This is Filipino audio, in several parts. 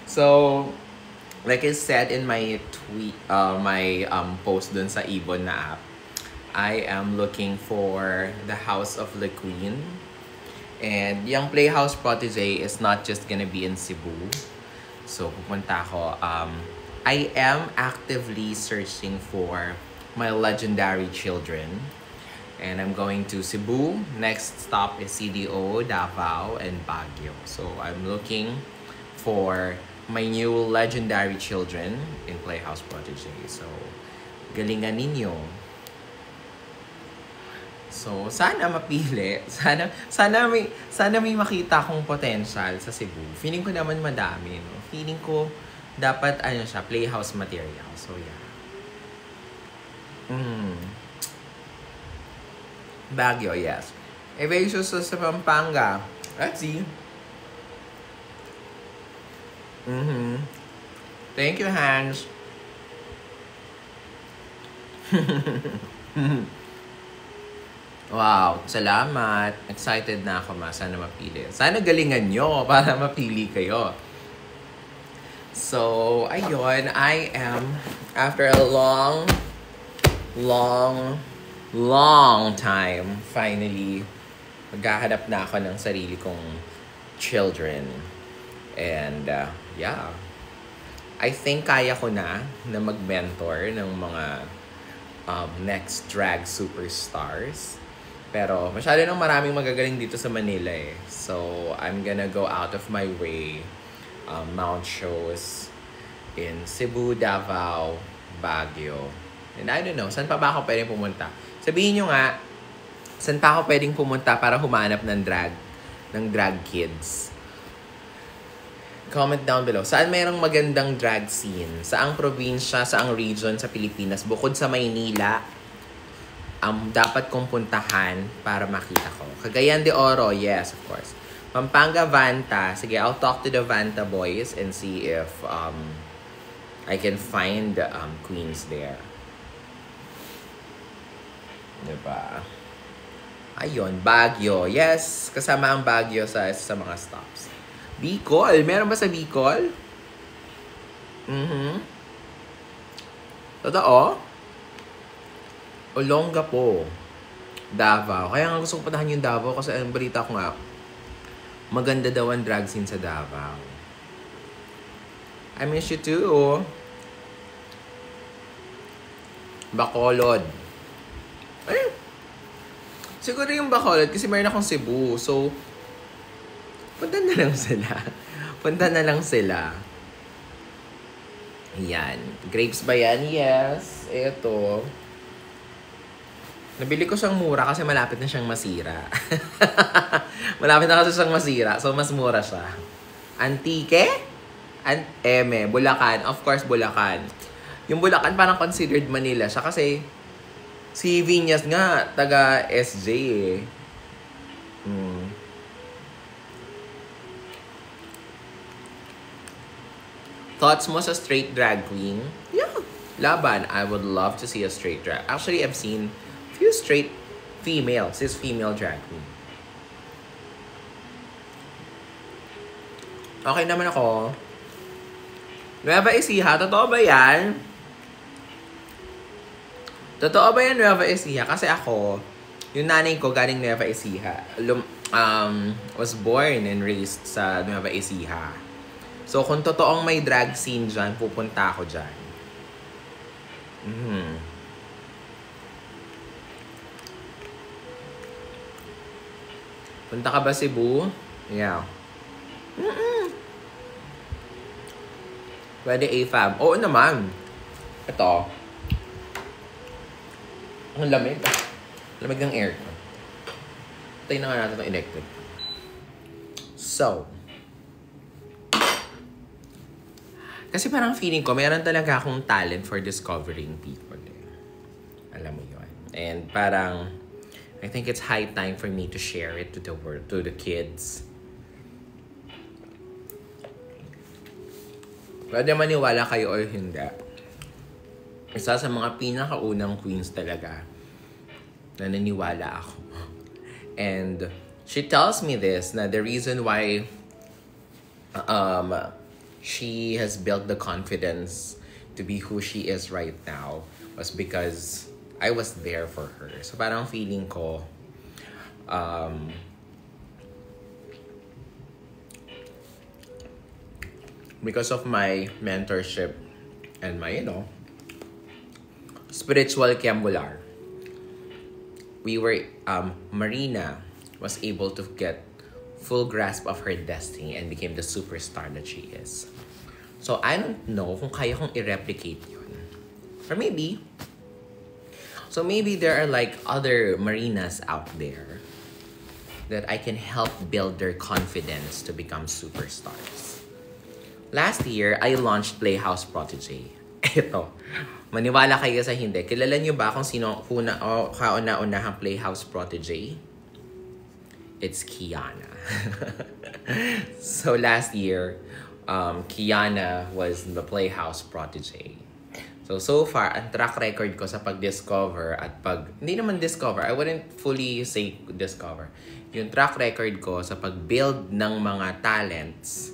So, like I said in my tweet, my post dun sa Ibon na app, I am looking for the House of the Queen. And yung Playhouse Protege is not just gonna be in Cebu. So, pupunta ako. I am actively searching for my legendary children. And I'm going to Cebu. Next stop is CDO, Davao, and Baguio. So, I'm looking for my new legendary children in Playhouse Protege. So, galingan ninyo. So, sana mapili. Sana may makita akong potential sa Cebu. Feeling ko naman madami, no? Feeling ko dapat siya, Playhouse material. So, yeah. Baguio, yes. Evasios sa Pampanga. Let's see. Thank you, Hans. Wow, salamat. Excited na ako, sana mapili. Sana galingan nyo para mapili kayo. So, ayun, I am, after a long time, finally, maghahanap na ako ng sarili kong children. And, yeah. I think kaya ko na mag-mentor ng mga next drag superstars. Pero masyado nang maraming magagaling dito sa Manila eh. So, I'm gonna go out of my way, mount shows in Cebu, Davao, Baguio. And I don't know, saan pa ba ako pwedeng pumunta? Sabihin nyo nga, saan pa ako pwedeng pumunta para humanap ng drag kids? Comment down below. Saan mayroong magandang drag scene? Saang probinsya, saang region sa Pilipinas, bukod sa Maynila, dapat kong puntahan para makita ko. Cagayan de Oro, yes, of course. Pampanga, Vanta. Sige, I'll talk to the Vanta boys and see if I can find queens there. Diba? Ayun, Baguio. Yes, kasama ang Baguio sa mga stops. Bicol. Meron ba sa Bicol? Totoo? Olongapo. Davao. Kaya nga gusto ko puntahan yung Davao kasi ang balita ko nga, maganda daw ang drag scene sa Davao. I miss you too. Bacolod. Ay, siguro yung Bacolod kasi mayroon akong Cebu. So, punta na lang sila. Yan. Grapes ba yan? Yes. Ito. Nabili ko siyang mura kasi malapit na siyang masira. Malapit na kasi siyang masira. So, mas mura siya. Antique? Eme. Bulacan. Of course, Bulacan. Yung Bulacan parang considered Manila siya kasi si Vinyas nga, taga SJ eh. Thoughts mo sa straight drag queen? Yeah. Laban. I would love to see a straight drag. Actually, I've seen few straight female drag queen. Okay naman ako. Nueva Ecija, totoo ba yan? Totoo ba yan, Nueva Ecija? Kasi ako, yung nanay ko galing Nueva Ecija. Was born and raised sa Nueva Ecija. So, kung totoong may drag scene dyan, pupunta ako dyan. Punta ka ba Cebu? Yeah. Pwede AFAB. Oo naman. Ito. Ang lamig. Lamig ng aircon. Tayo na nga natin ng electric. So. Kasi parang feeling ko, mayroon talaga akong talent for discovering people. Alam mo yun. And parang, I think it's high time for me to share it to the world, to the kids. Pwede maniwala kayo or hindi. Isa sa mga pinakaunang queens talaga na naniwala ako. And she tells me this, na the reason why um, she has built the confidence to be who she is right now was because I was there for her. So parang feeling ko, um, because of my mentorship and my, spiritual kiambular, Marina was able to get full grasp of her destiny and became the superstar that she is. So I don't know kung kaya kong i-replicate yun. Or maybe, so maybe there are like other Marinas out there that I can help build their confidence to become superstars. Last year, I launched Playhouse Protege. Ito, maniwala kayo sa hindi. Kilala niyo ba kung sino kauna-unahang Playhouse Protege? It's Kiana. So last year, Kiana was the Playhouse Protege. So far, ang track record ko sa pag-discover at hindi naman discover, I wouldn't fully say discover. Yung track record ko sa pag-build ng mga talents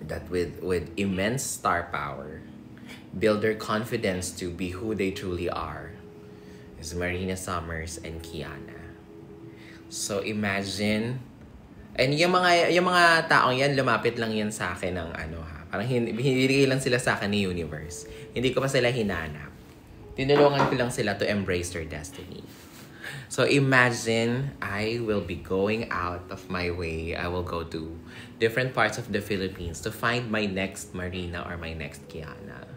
that with immense star power, build their confidence to be who they truly are, is Marina Summers and Kiana. So imagine, and yung mga taong yan, lumapit lang yan sa akin ng parang hinibigay lang sila sa akin ni Universe. Hindi ko pa sila hinanap. Tinulungan ko lang sila to embrace their destiny. So imagine, I will be going out of my way. I will go to different parts of the Philippines to find my next Marina or my next Kiana.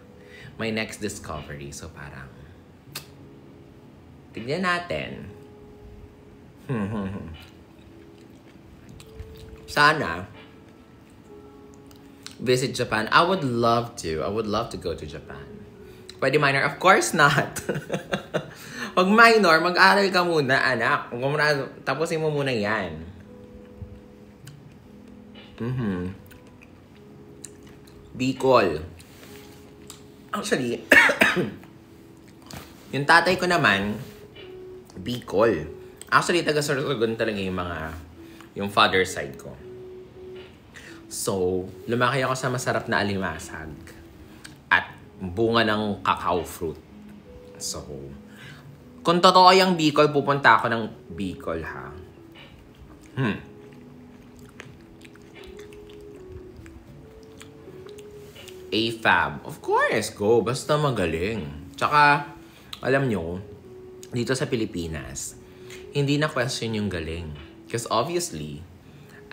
My next discovery. So parang, tignan natin. Sana, visit Japan. I would love to go to Japan. Pwede minor? Of course not. Pag minor, mag-aral ka muna, anak. Tapusin mo muna yan. Bicol. Actually, yung tatay ko naman, Bicol. Actually, taga-Sorsogon talaga yung father side ko. So, lumaki ako sa masarap na alimasag at bunga ng cacao fruit. So, kung totoo yung Bicol, pupunta ako ng Bicol, ha? AFAB. Of course, go. Basta magaling. Tsaka, alam nyo, dito sa Pilipinas, hindi na question yung galing. Because obviously,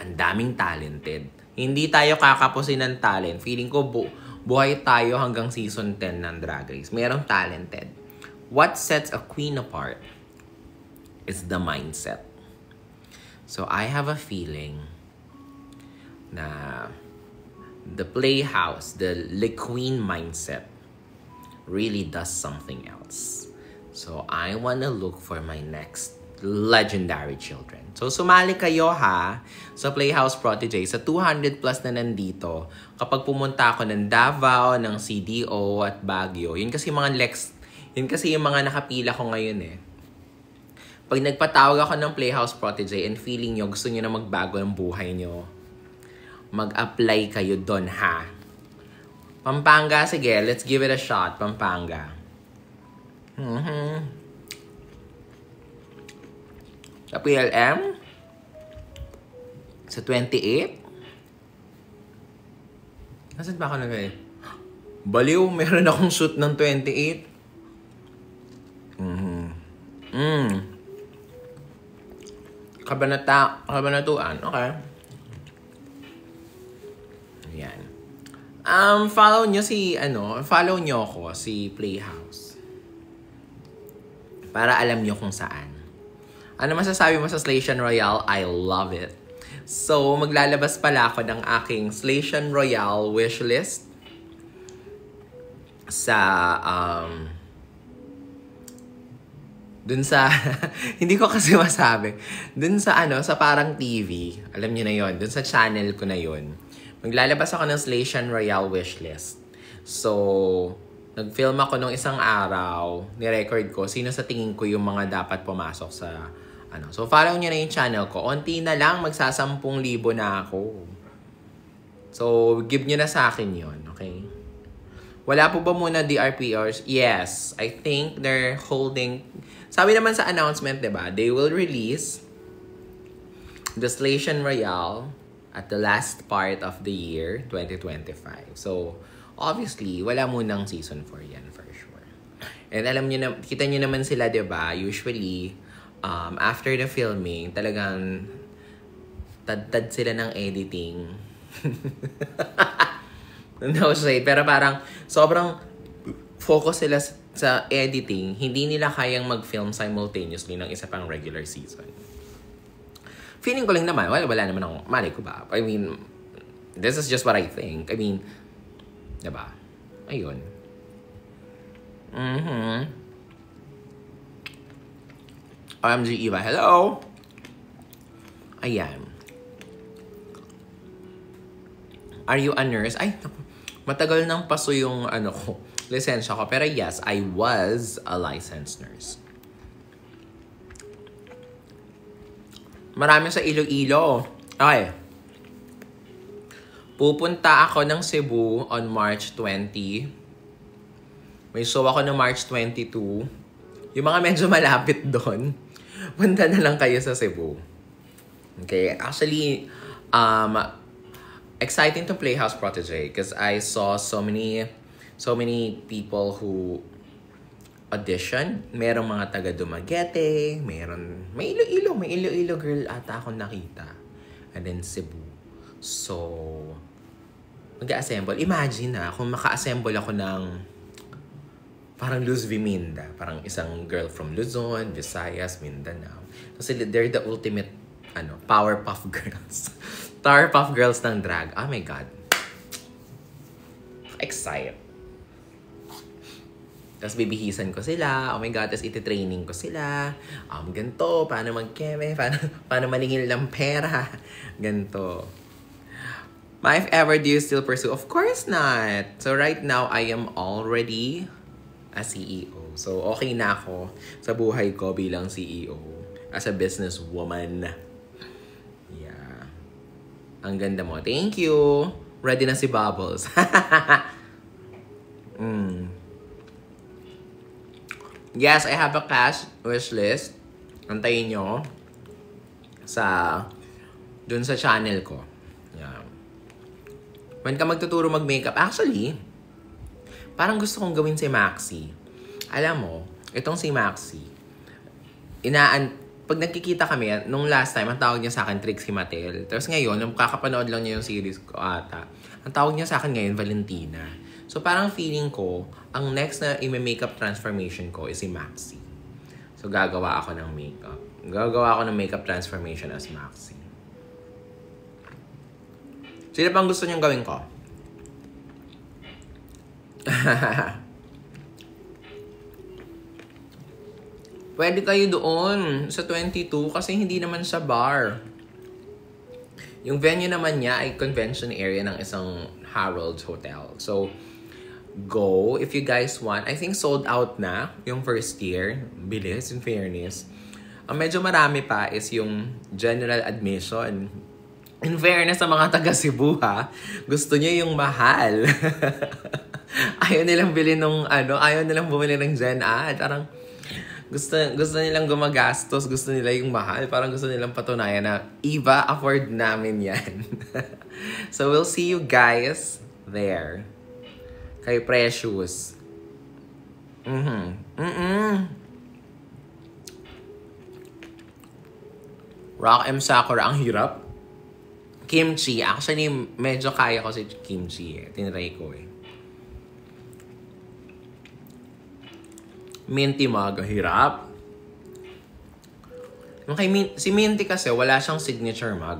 ang daming talented. Hindi tayo kakapusin ng talent. Feeling ko buhay tayo hanggang season 10 ng Drag Race. Mayroong talented. What sets a queen apart is the mindset. So I have a feeling na the Playhouse, the queen mindset really does something else. So I wanna look for my next legendary children. So sumali kayo, ha, sa Playhouse Protege. Sa 200 plus na nandito, kapag pumunta ako ng Davao, ng CDO at Baguio, yun kasi yung mga nakapila ko ngayon eh. Pag nagpatawag ako ng Playhouse Protege and feeling nyo, gusto nyo na magbago ng buhay nyo, mag-apply kayo doon, ha. Pampanga, sige, let's give it a shot, Pampanga. Sa PLM? Sa 28? Nasaan ba ako nagay? Baliw, meron akong shoot ng 28. Kabanatuan. Okay. Yan. Follow nyo ako, si Playhouse. Para alam nyo kung saan. Ano masasabi mo sa Station Royale? I love it. So, maglalabas pala ako ng aking Station Royale wishlist sa, dun sa, hindi ko kasi masabi. Dun sa sa parang TV. Alam niyo na yon. Dun sa channel ko na yon. Maglalabas ako ng Station Royale wishlist. So, nag-film ako nung isang araw. Ni-record ko sino sa tingin ko yung mga dapat pumasok sa So, follow nyo na yung channel ko. Unti na lang, magsa10,000 na ako. So, give nyo na sa akin yon, okay? Wala po ba muna DRPRs? Yes. I think they're holding... Sabi naman sa announcement, diba? They will release Distillation Royale at the last part of the year, 2025. So, obviously, wala munang season 4 yan for sure. And alam nyo na, kita nyo naman sila, diba? Usually, after the filming, talagang tad sila ng editing. No shade. Pero parang sobrang focus sila sa editing. Hindi nila kayang mag-film simultaneously ng isa pang regular season. Feeling ko lang naman, wala naman akong, malay ko ba? I mean, this is just what I think. I mean, diba? Ayun. OMG Eva, hello! Ayan. Are you a nurse? Ay, matagal nang paso yung lisensya ko. Pero yes, I was a licensed nurse. Marami sa Iloilo. Okay. Pupunta ako ng Cebu on March 20. May show ako ng March 22. Yung mga medyo malapit doon, punta na lang kayo sa Cebu. Okay. Actually, exciting to play House Protege because I saw so many people who audition. Merong mga taga Dumaguete, may Iloilo girl ata akong nakita. And then Cebu. So, mag-assemble. Imagine kung maka-assemble ako ng parang Luz Viminda. Parang isang girl from Luzon, Visayas, Mindanao. Kasi they're the ultimate Powerpuff Girls. Powerpuff Girls ng drag. Oh my God. Excited. Tapos bibihisan ko sila. Oh my God. Tapos iti-training ko sila. Ganito. Paano mag-keme. Paano maningil ng pera. Ganito. Ma, if ever do you still pursue? Of course not. So right now, I am already a CEO. So okay na ako sa buhay ko bilang CEO. As a businesswoman. Yeah. Ang ganda mo. Thank you. Ready na si Bubbles. Yes, I have a cash wish list. Antayin nyo dun sa channel ko. Yeah. When ka magtuturo mag-makeup, actually, parang gusto kong gawin si Maxi. Alam mo, itong si Maxi, pag nagkikita kami, nung last time, ang tawag niya sa akin, Trixie Mattel. Tapos ngayon, nung kakapanood lang niya yung series ko ata, ang tawag niya sa akin ngayon, Valentina. So parang feeling ko, ang next na i-makeup transformation ko is si Maxi. So gagawa ako ng makeup. Gagawa ako ng makeup transformation as Maxi. Sino pang gusto niyong gawin ko? Pwede kayo doon sa 22 kasi hindi naman sa bar. Yung venue naman niya ay convention area ng isang Harold's Hotel. So, go if you guys want. I think sold out na yung first year. Bilis, in fairness. Ang medyo marami pa is yung general admission. In fairness sa mga taga Cebu gusto niya yung mahal. Ayaw nilang bilhin ayaw nilang bumili ng Gen Ad. Parang gusto nilang gumagastos, gusto nila yung mahal. Parang gusto nilang patunayan na, Eva, afford namin yan. So, we'll see you guys there. Kay Precious. Rock M. Sakura, ang hirap. Kimchi. Actually, medyo kaya ko si kimchi Tinry ko Minty mug, hirap. Si Minty kasi, wala siyang signature mug.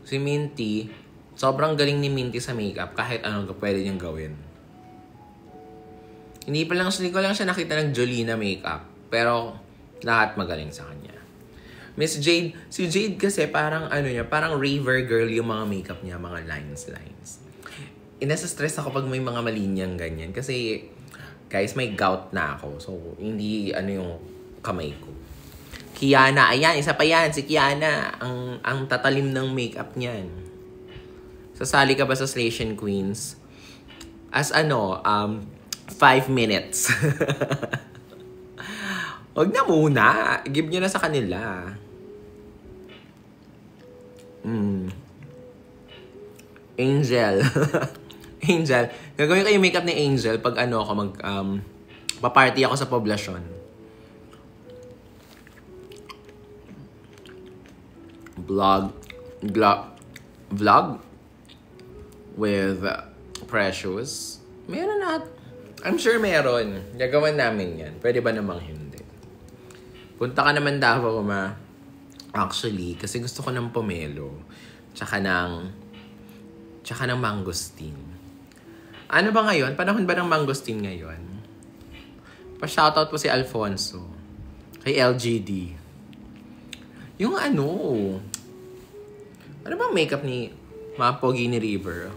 Si Minty, sobrang galing ni Minty sa makeup kahit anong pwede niyang gawin. Hindi ko lang siya nakita ng Jolina makeup. Pero, lahat magaling sa kanya. Miss Jade, si Jade kasi parang parang raver girl yung mga makeup niya, mga lines. Inasa-stress ako pag may mga malinyang ganyan. Kasi, guys, may gout na ako. So, hindi yung kamay ko. Kiana, ayan, isa pa yan, si Kiana. Ang tatalim ng makeup niyan. Sasali ka ba sa Slation Queens? As 5 minutes. Huwag na muna. Give nyo na sa kanila. Angel. Angel. Gagawin ko yung makeup ni Angel pag paparty ako sa poblasyon. Vlog with Precious. Meron na. I'm sure meron. Gagawin namin yan. Pwede ba namang hindi? Punta ka naman Davao, ma. Actually, kasi gusto ko ng pomelo. Tsaka ng mangosteen. Ano ba ngayon? Panahon ba ng mangosteen ngayon? Pa-shoutout po si Alfonso. Kay LGD. Yung ano bang makeup ni Mga Pogi ni River?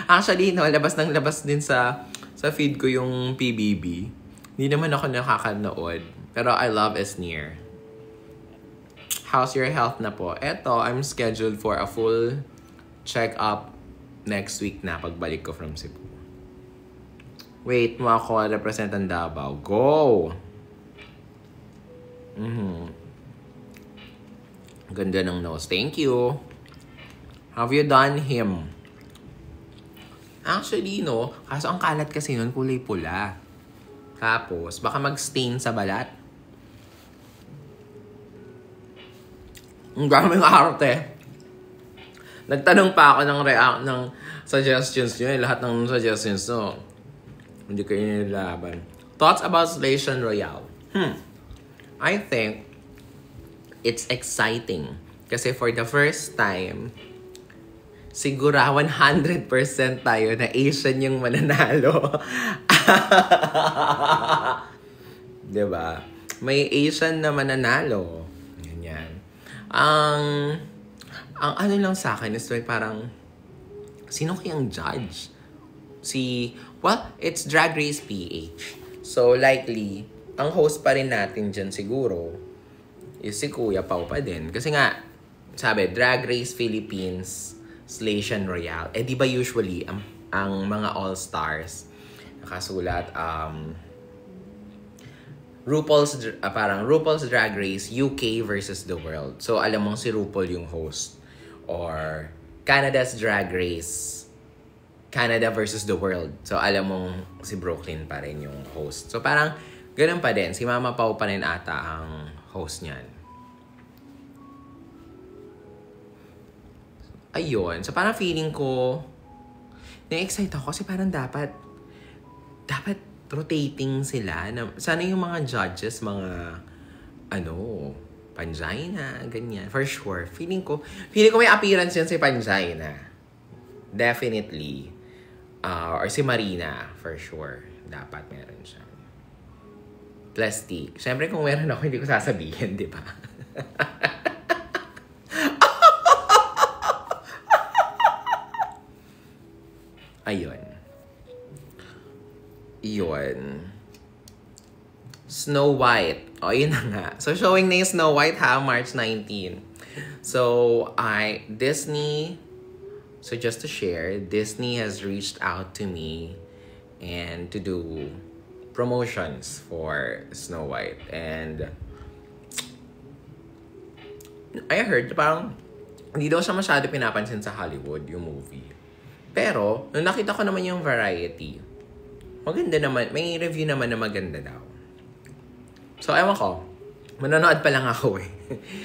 Actually, labas din sa feed ko yung PBB. Hindi naman ako nakakanood. Pero I love Esneer. How's your health na po? Eto, I'm scheduled for a full check-up next week na pagbalik ko from Cebu. Wait, mo ako represent ang Davao. Go! Ganda ng nose. Thank you. Have you done him? Actually, kaso ang kalat kasi nun kulay pula. Tapos, baka mag-stain sa balat. Ang daming arte. Nagtanong pa ako ng suggestions nyo. Lahat ng suggestions nyo. Hindi ko inilaban. Thoughts about Slation Royale? I think it's exciting. Kasi for the first time, siguro 100% tayo na Asian yung mananalo. Diba? May Asian na mananalo. Ganyan. Ang ano lang sa akin is parang, sino kayang judge? It's Drag Race PH. So, likely, ang host pa rin natin dyan siguro is si Kuya Pao pa din. Kasi nga, sabi, Drag Race Philippines Slation Royale. Di ba usually, ang mga all-stars, nakasulat, RuPaul's Drag Race UK versus the world. So, alam mong si RuPaul yung host. Or, Canada's Drag Race Canada versus the world. So, alam mong si Brooklyn pa rin yung host. So, parang, ganun pa din. Si Mama Pao pa rin ata ang host niyan. Ayun. So, parang feeling ko, na-excite ako kasi parang dapat rotating sila. Sana yung mga judges, mga, Panjay na, ganyan. For sure. Feeling ko may appearance yan si Panjay na. Definitely. Or si Marina, for sure. Dapat meron siya. Plastic. Siyempre, kung meron ako, hindi ko sasabihin, di ba? Ayun. Snow White. Yun na nga. So, showing na yung Snow White March 19. So, just to share, Disney has reached out to me and to do promotions for Snow White. And I heard parang hindi daw siya masyado pinapansin sa Hollywood, yung movie. Pero, nung nakita ko naman yung Variety, maganda naman, may review naman na maganda daw. So, ewan ko, manonood pa lang ako eh.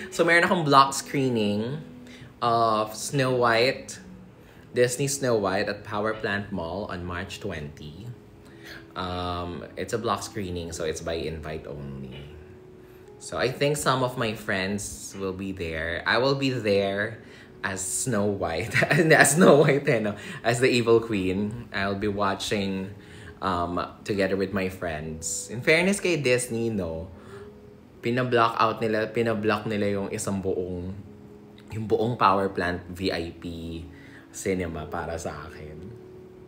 So, meron akong block screening of Snow White, Disney Snow White at Power Plant Mall on March 20. It's a block screening, so it's by invite only. So I think some of my friends will be there. I will be there as Snow White. As the evil queen. I'll be watching together with my friends. In fairness kay Disney, pinablock nila yung buong Power Plant VIP cinema para sa akin.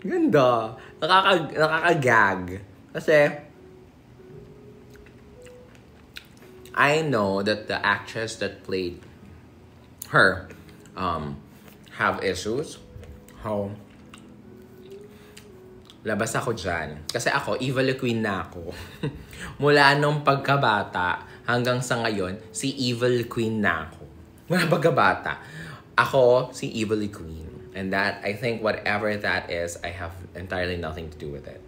Ganda. Nakaka-gag. Kasi, I know that the actress that played her, have issues, how labas ako dyan. Kasi ako, evil queen na ako. Mula nung pagkabata hanggang sa ngayon, si evil queen na ako. Mula pagkabata, ako si evil queen. And that, I think whatever that is, I have entirely nothing to do with it.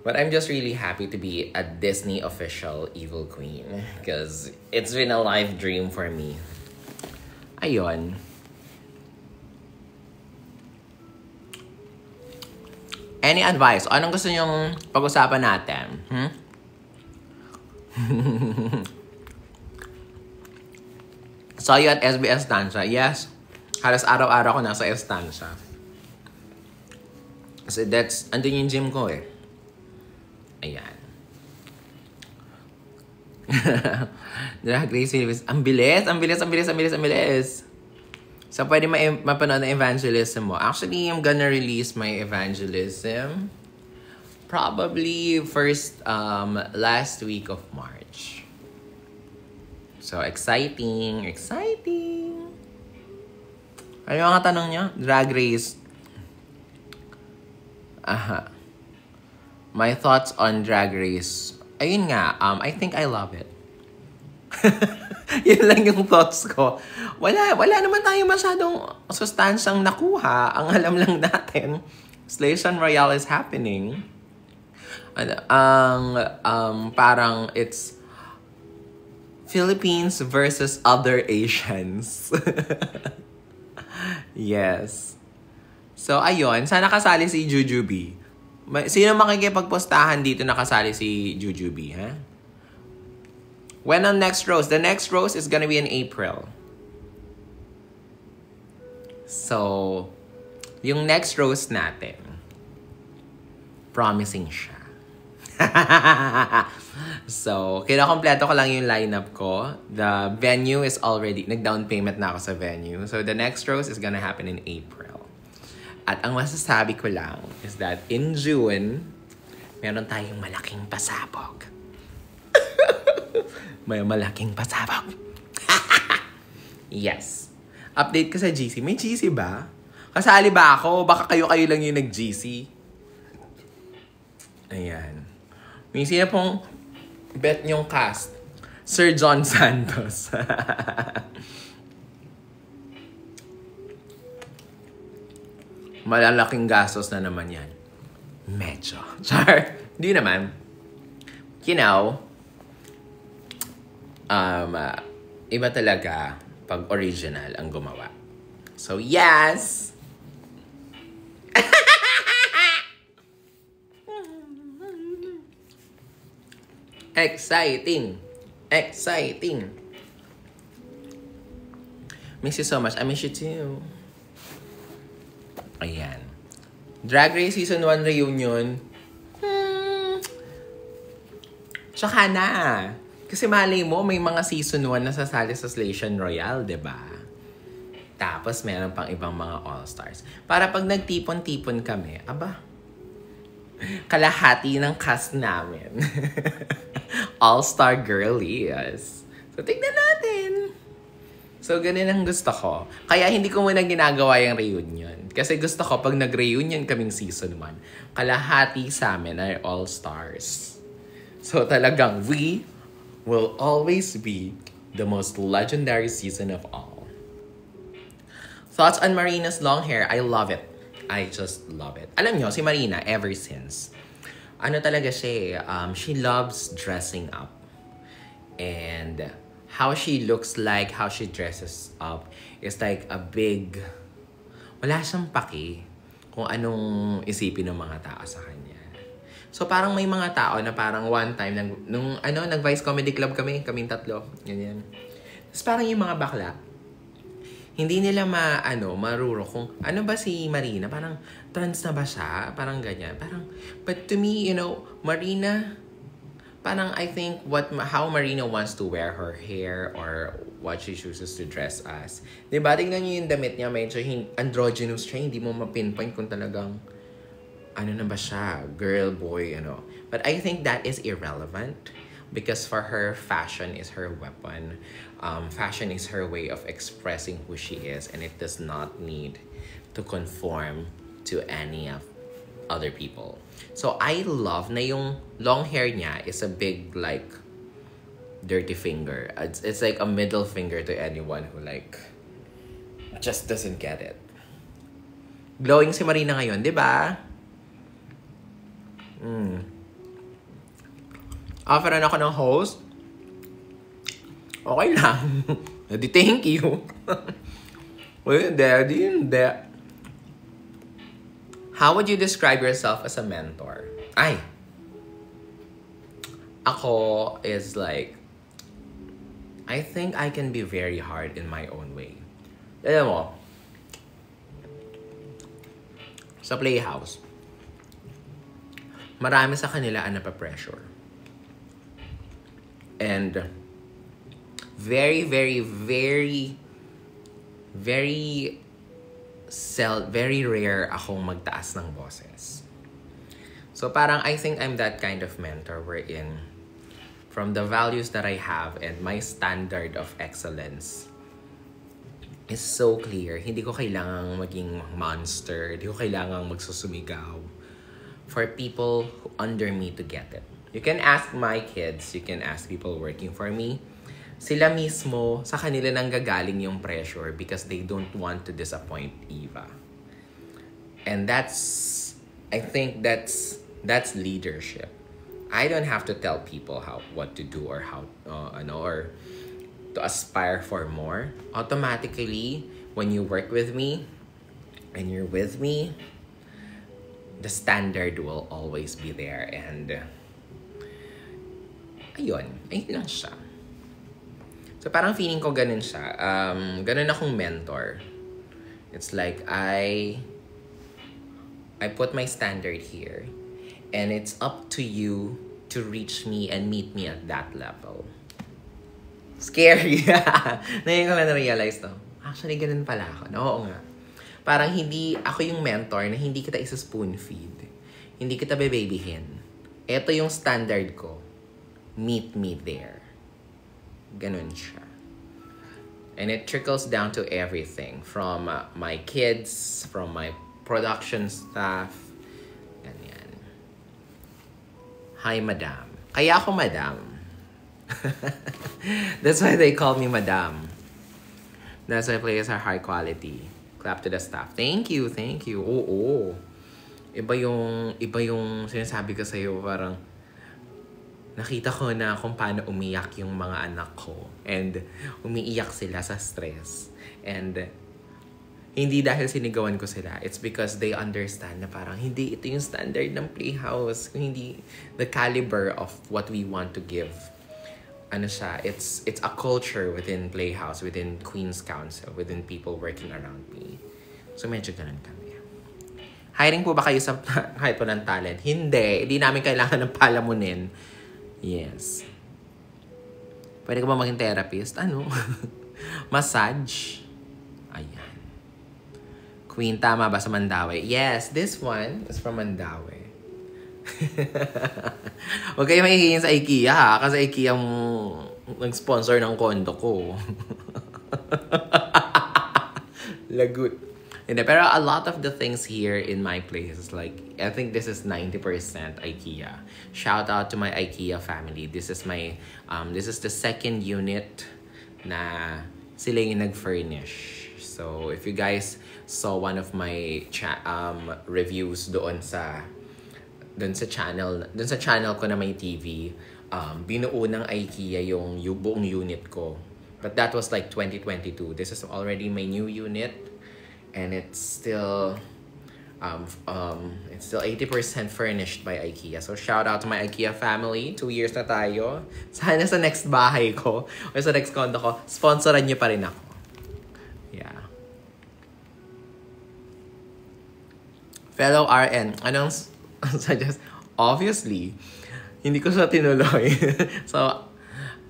But I'm just really happy to be a Disney official evil queen. Because it's been a life dream for me. Ayun. Any advice? Anong gusto nyong pag-usapan natin? Saw you at SBS Estancia. Yes. Halos araw-araw ko nasa Estancia. Kasi andun yung gym ko eh. Ayan. Drag Race Philippines. Ang bilis. So, pwede mapanood na evangelism mo. Actually, I'm gonna release my evangelism probably last week of March. So, exciting. Ano yung mga tanong nyo? Drag Race. My thoughts on Drag Race. Ayun nga, I think I love it. Yun lang yung thoughts ko. Wala naman tayo masyadong sustansyang nakuha. Ang alam lang natin, Station Royale is happening. Parang it's Philippines versus other Asians. Yes. So, ayun. Sana kasali si Jujubee. Sino makikipagpostahan dito na kasali si Jujubee, ha? When ang next roast? The next roast is gonna be in April. So, yung next roast natin, promising siya. So, kinakompleto ko lang yung lineup ko. The venue is already, nag-down payment na ako sa venue. So, the next roast is gonna happen in April. At ang masasabi ko lang is that in June, meron tayong malaking pasabog. May malaking pasabog. Yes. Update ko sa GC. May GC ba? Kasali ba ako? Baka kayo lang yung nag-GC. Ayan. May sino pong bet nyong cast? Sir John Santos. Malalaking gastos na naman yan. Medyo. Char. Hindi naman. You know, iba talaga pag original ang gumawa. So, yes! Exciting! Miss you so much. I miss you too. Ayan. Drag Race Season 1 reunion. Tsaka na. Kasi malay mo, may mga season 1 na sasali sa Station Royale, diba? Tapos, meron pang ibang mga all-stars. Para pag nagtipon-tipon kami, aba, kalahati ng cast namin. All-star girlies. So, tignan natin. So, ganun ang gusto ko. Kaya hindi ko muna ginagawa yung reunion. Kasi gusto ko, pag nag-reunion kaming season 1, kalahati sa amin ay all-stars. So, talagang we will always be the most legendary season of all. Thoughts on Marina's long hair? I love it. I just love it. Alam nyo, si Marina, ever since, ano talaga siya, she loves dressing up. And how she looks like, how she dresses up, is like a big, wala siyang paki kung anong isipin ng mga tao sa kanya. So, parang may mga tao na parang one time, nag-Vice Comedy Club kaming tatlo, ganyan. Tapos parang yung mga bakla, hindi nila maruro kung ano ba si Marina, parang trans na ba siya, parang ganyan. Parang, but to me, Marina, parang I think how Marina wants to wear her hair or what she chooses to dress as. Diba, tingnan niyo yung damit niya, medyo androgynous siya, hindi mo mapinpoint kung talagang ano na ba siya, girl, boy, But I think that is irrelevant. Because for her, fashion is her weapon. Fashion is her way of expressing who she is, and it does not need to conform to any of other people. So I love na yung long hair niya is a big like dirty finger. It's like a middle finger to anyone who like just doesn't get it. Glowing si Marina ngayon, di ba? Offeran ako ng host. Okay lang. Daddy, thank you. Well, Daddy, hindi. How would you describe yourself as a mentor? Ako is like, I think I can be very hard in my own way. Alam mo, sa Playhouse, marami sa kanila ang napapressure. And very, very, very, very very rare akong magtaas ng boses. So parang I think I'm that kind of mentor wherein from the values that I have and my standard of excellence is so clear. Hindi ko kailangang maging monster. Hindi ko kailangang magsusumigaw for people under me to get it. You can ask my kids, you can ask people working for me. Sila mismo, sa kanila nang gagaling yung pressure because they don't want to disappoint Eva. And I think that's leadership. I don't have to tell people what to do or how, or to aspire for more. Automatically, when you work with me and you're with me, the standard will always be there. And ayun lang siya. So parang feeling ko ganun siya. Ganun akong mentor. It's like I put my standard here. And it's up to you to reach me and meet me at that level. Scary. Ngayon ko lang na-realize to. Actually, ganun pala ako. Oo nga. Parang hindi ako yung mentor na hindi kita isa-spoon feed. Hindi kita bebabyhin. Ito yung standard ko. Meet me there. Ganun siya. And it trickles down to everything. From my kids, from my production staff. Ganyan. Hi, madam. Kaya ako madam. That's why they call me madam. That's why players are high quality. Clap to the staff. Thank you. Oo. Iba yung sinasabi ko sa'yo, parang nakita ko na kung paano umiyak yung mga anak ko. And umiiyak sila sa stress. And hindi dahil sinigawan ko sila. It's because they understand na parang hindi ito yung standard ng Playhouse. Hindi the caliber of what we want to give. Ano siya, it's a culture within Playhouse, within Queen's Council, within people working around me. So medyo ganun kami. Hiring po ba kayo sa kahit po ng talent? Hindi namin kailangan ng palamunin. Yes. Pwede ka ba maging therapist? Ano? Massage? Ayan. Queen, tama ba sa Mandawi? Yes, this one is from Mandawi. Huwag kayo mahihiyin sa IKEA ha? Kasi IKEA ang nag-sponsor ng kondo ko. Lagut. Pero a lot of the things here in my place is like, I think this is 90% IKEA. Shout out to my IKEA family. This is the second unit na sila yung nag-furnish. So if you guys saw one of my reviews doon sa channel ko na may TV, binuo ng IKEA yung buong unit ko. But that was like 2022. This is already my new unit. And it's still 80% furnished by IKEA. So shout out to my IKEA family. 2 years na tayo. Sana sa next bahay ko o sa next condo ko, sponsoran niyo pa rin ako. Yeah. Fellow RN, anong suggest? Obviously, hindi ko siya tinuloy. So,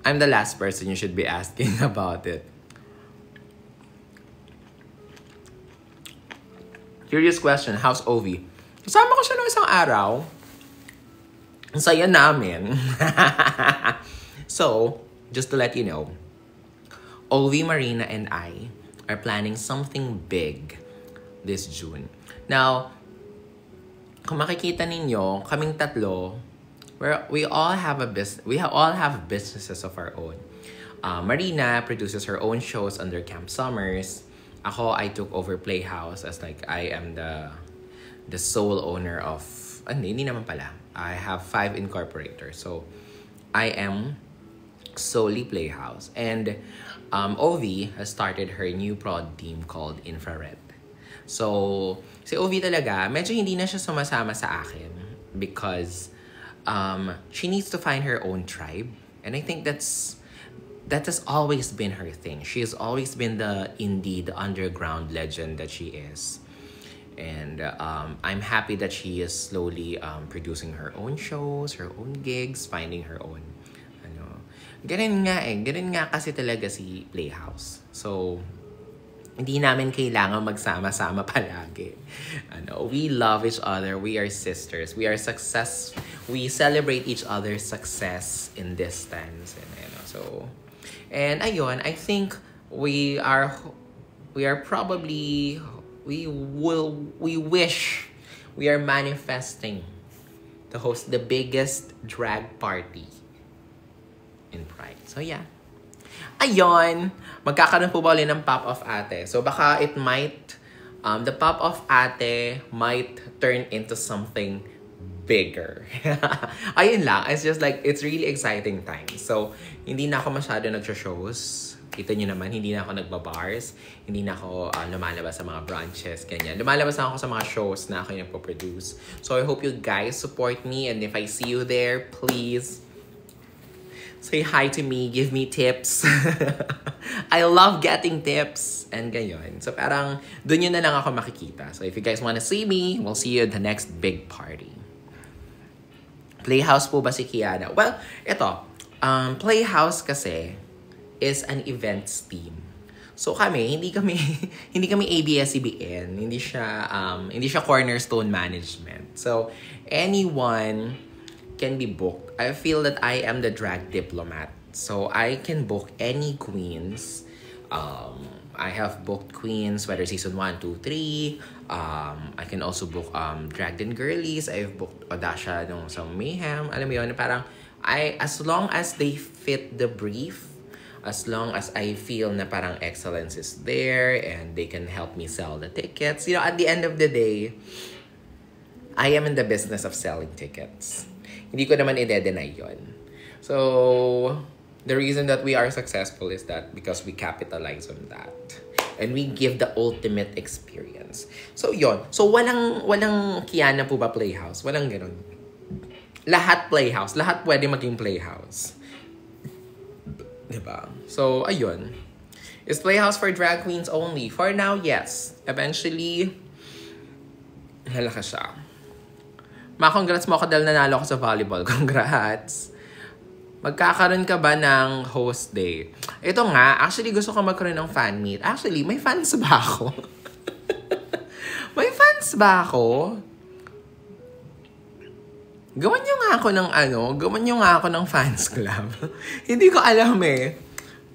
I'm the last person you should be asking about it. Curious question, how's Ovi? Kasama ko siya noong isang araw. Ang saya namin. So, just to let you know, Ovi, Marina, and I are planning something big this June. Now, kung makikita ninyo, kaming tatlo, we all have all have businesses of our own. Marina produces her own shows under Camp Summers. Ako, I took over Playhouse as like I am the sole owner of, hindi naman pala. I have 5 incorporators. So, I am solely Playhouse. And Ovi has started her new prod team called Infrared. So, si Ovi talaga, medyo hindi na siya sumasama sa akin because she needs to find her own tribe. And I think that has always been her thing. She has always been the underground legend that she is. And I'm happy that she is slowly producing her own shows, her own gigs, finding her own, ganun nga kasi talaga si Playhouse. So, hindi namin kailangan magsama-sama palagi. We love each other. We are sisters. We celebrate each other's success in distance. And ayun, I think we are manifesting to host the biggest drag party in Pride. So yeah. Ayun, magkakaroon po ba ulit ng Pop-Off Ate? So baka it might, the Pop-Off Ate might turn into something bigger. Ayun lang, it's just like, it's really exciting time. So, hindi na ako masyado nagsho-shows. Kita nyo naman, hindi na ako nagbabars. Hindi na ako lumalabas sa mga branches, ganyan. Lumalabas na ako sa mga shows na ako yung nagpo-produce. So, I hope you guys support me. And if I see you there, please say hi to me, give me tips. I love getting tips. And ganyan. So parang, dun yun na lang ako makikita. So if you guys wanna see me, we'll see you at the next big party. Playhouse po ba si Kiana? Well, ito. Playhouse kasi is an events team. So kami, hindi kami ABS-CBN. Hindi siya Cornerstone Management. So anyone can be booked. I feel that I am the drag diplomat. So I can book any queens. I have booked queens, whether season 1, 2, 3. I can also book Dragged and Girlies. I've booked Odasha nung sa Mayhem. Alam mo yun, parang as long as they fit the brief, as long as I feel na parang excellence is there and they can help me sell the tickets. At the end of the day, I am in the business of selling tickets. Hindi ko naman i-deny yun. So, the reason that we are successful is that because we capitalize on that. And we give the ultimate experience. So, yun. So, walang Kiana po ba Playhouse? Walang ganun. Lahat Playhouse. Lahat pwede maging Playhouse. Diba? So, ayun. Is Playhouse for drag queens only? For now, yes. Eventually, halaka siya. Congrats mo ako dahil nanalo ako sa volleyball. Congrats. Magkakaroon ka ba ng host day? Ito nga, actually gusto ko magkaroon ng fan meet. Actually, may fans ba ako? May fans ba ako? Gawan nyo nga ako ng fans club. Hindi ko alam eh.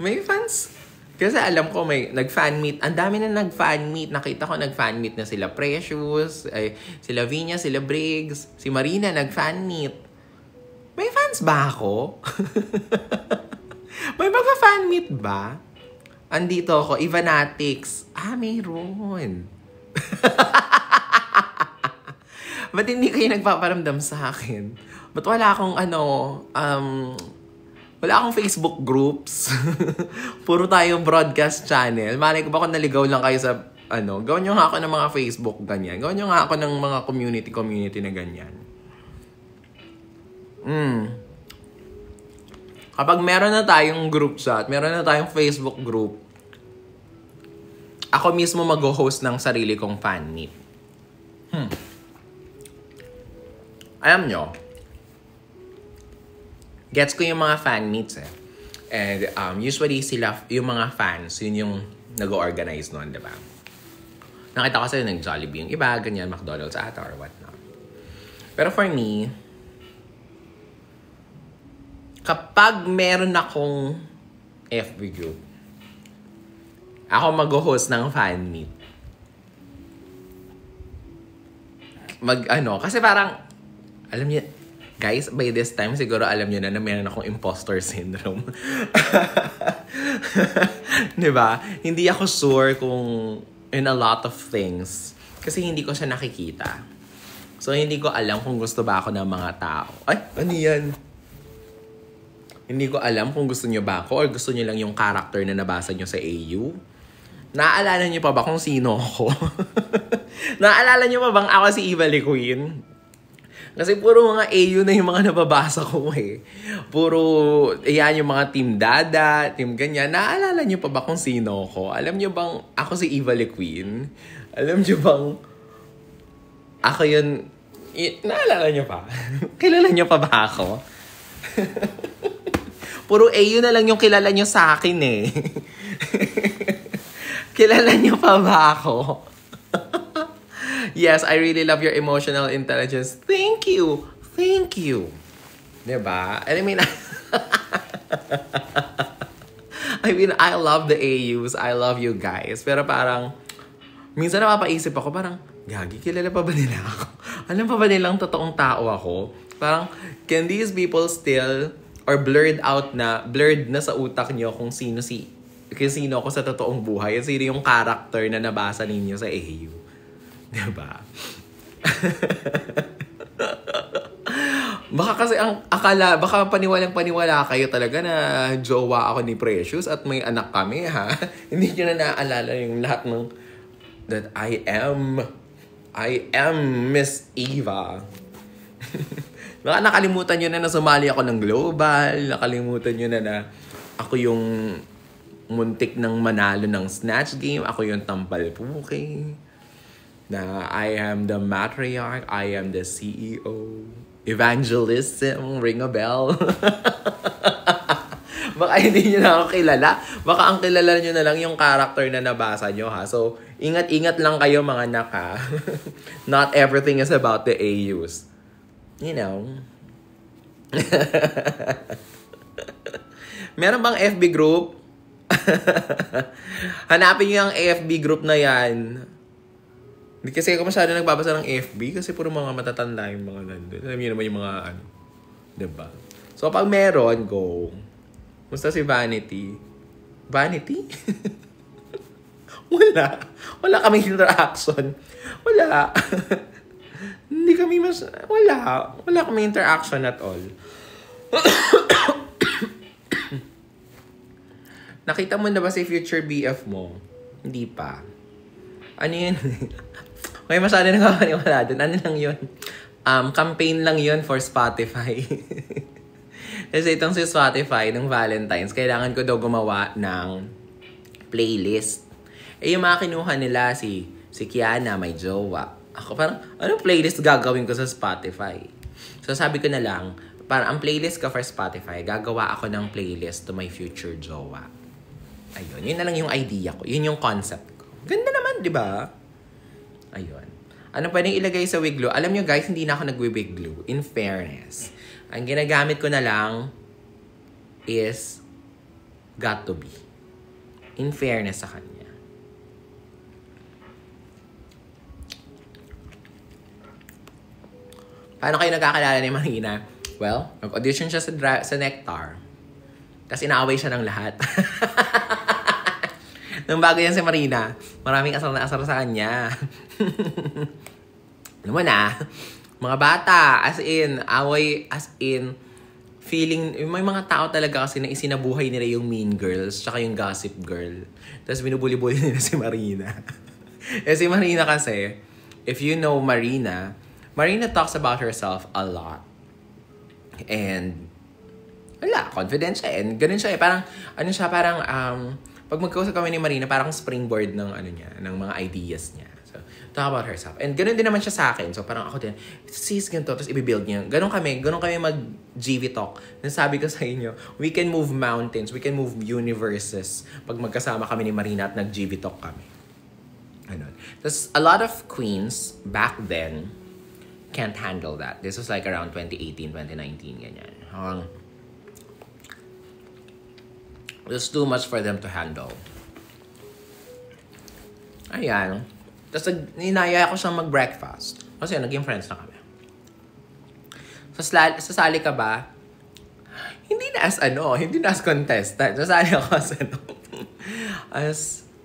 May fans. Kasi alam ko may nag-fan meet. Ang dami na nag-fan meet. Nakita ko nag-fan meet na sila Precious, sila Vinya, sila Briggs, si Marina nag-fan meet. May fans ba ako? May mag-fan meet ba? Andito ako, Ivanatics. Mayroon. Ba't hindi kayo nagpaparamdam sa akin? Ba't wala akong wala akong Facebook groups. Puro tayong broadcast channel. Malay ko ba kung naligaw lang kayo sa, gawin nyo nga ako ng mga Facebook, ganyan. Gawin nyo nga ako ng mga community na ganyan. Kapag meron na tayong group chat, meron na tayong Facebook group, ako mismo mag-host ng sarili kong fan meet. Alam nyo, gets ko yung mga fan meets eh. And usually yung mga fans, yun yung nag-organize nun, diba? Nakita ko sa'yo nag-Jollibee yung iba, ganyan, McDonald's ata or whatnot. Pero for me, kapag meron akong FB group, ako mag-host ng fan meet. Kasi parang, alam niyo, guys, by this time, siguro alam niyo na meron akong imposter syndrome. Diba? Hindi ako sure kung in a lot of things. Kasi hindi ko siya nakikita. So, hindi ko alam kung gusto ba ako ng mga tao. Ay, ano yan? Hindi ko alam kung gusto niyo ba ako or gusto niyo lang yung character na nabasa niyo sa AU. Naaalala niyo pa ba kung sino ako? Naaalala niyo pa bang ako si Eva Lee Queen? Kasi puro mga AU na yung mga nababasa ko eh. Puro, yan yung mga Team Dada, Team ganyan. Naaalala niyo pa ba kung sino ako? Alam niyo bang ako si Eva Lee Queen? Alam niyo bang ako yun? Naalala niyo pa? Kilala niyo pa ba ako? Puro AU na lang yung kilala niyo sa akin eh. Kilala niyo pa ba ako? Yes, I really love your emotional intelligence. Thank you. Thank you. Diba? I mean, I love the AUs. I love you guys. Pero parang, minsan napapaisip ako, parang, gagi, kilala pa ba nila ako? Alam pa ba nilang totoong tao ako? Parang, can these people still, or blurred na sa utak nyo kung sino ako sa totoong buhay, at sino yung character na nabasa ninyo sa AU. Diba? Baka kasi baka paniwalang-paniwala kayo talaga na jowa ako ni Precious at may anak kami, ha? Hindi nyo na naaalala yung lahat ng that I am Miss Eva. Baka nakalimutan nyo na sumali ako ng Global. Nakalimutan nyo na ako yung muntik ng manalo ng Snatch Game. Ako yung tampal puke. Na I am the matriarch. I am the CEO. Evangelism. Ring a bell. Baka hindi nyo na ako kilala. Baka ang kilala nyo na lang yung character na nabasa nyo, ha? So, ingat-ingat lang kayo, mga anak, ha? Not everything is about the AUs. You know. Meron bang FB group? Hanapin nyo yung FB group na yan. Hindi kasi ako masyado nagbabasa ng FB kasi puro mga matatanda yung mga nandun. Alam niyo naman yung mga ano. Diba? So, pag meron, go. Musta si Vanity? Vanity? Wala. Wala kaming interaction. Wala. Hindi kami Wala kaming interaction at all. Nakita mo na ba si future BF mo? Hindi pa. Ano yun? May masyado nakakaniwala dun. Ano lang yun? Campaign lang yun for Spotify. Kasi itong si Spotify ng Valentine's, kailangan ko daw gumawa ng playlist. Yung mga kinuha nila, si Kiana, may jowa. Ako parang, anong playlist gagawin ko sa Spotify? So sabi ko na lang, parang ang playlist ko for Spotify, gagawa ako ng playlist to my future jowa. Ayun, yun na lang yung idea ko. Yun yung concept ko. Ganda naman, di ba? Ayun. Ano pwedeng ilagay sa wig glue? Alam nyo guys, hindi na ako nag-wig glue. In fairness. Ang ginagamit ko na lang is got to be. In fairness sa kanya. Paano kayo nagkakalala ni Marina? Well, nag-audition siya sa Nectar. Tapos inaaway siya ng lahat. Nung bago yan si Marina, maraming asar na asar sa kanya. Ano mo na? Mga bata, as in, feeling, may mga tao talaga kasi na isinabuhay nila yung Mean Girls, tsaka yung Gossip Girl. Tapos binubuli-buli nila si Marina. Si Marina kasi, if you know Marina talks about herself a lot. And, confident siya. And ganun siya eh. Parang, pag magkausap kami ni Marina, parang springboard ng ng mga ideas niya. Talk about herself. And ganun din naman siya sa akin. So parang ako din, sis, ganito, tapos i-build niya. Ganun kami mag-GV talk. Nasabi ko sa inyo, we can move mountains, we can move universes pag magkasama kami ni Marina at nag-GV talk kami. Ganun. Tapos a lot of queens back then can't handle that. This was like around 2018, 2019, ganyan. It's too much for them to handle. Ayan. Tapos ninaya ko siyang mag-breakfast. Kasi naging friends na kami. Sasali ka ba? Hindi na as contestant. Sasali ako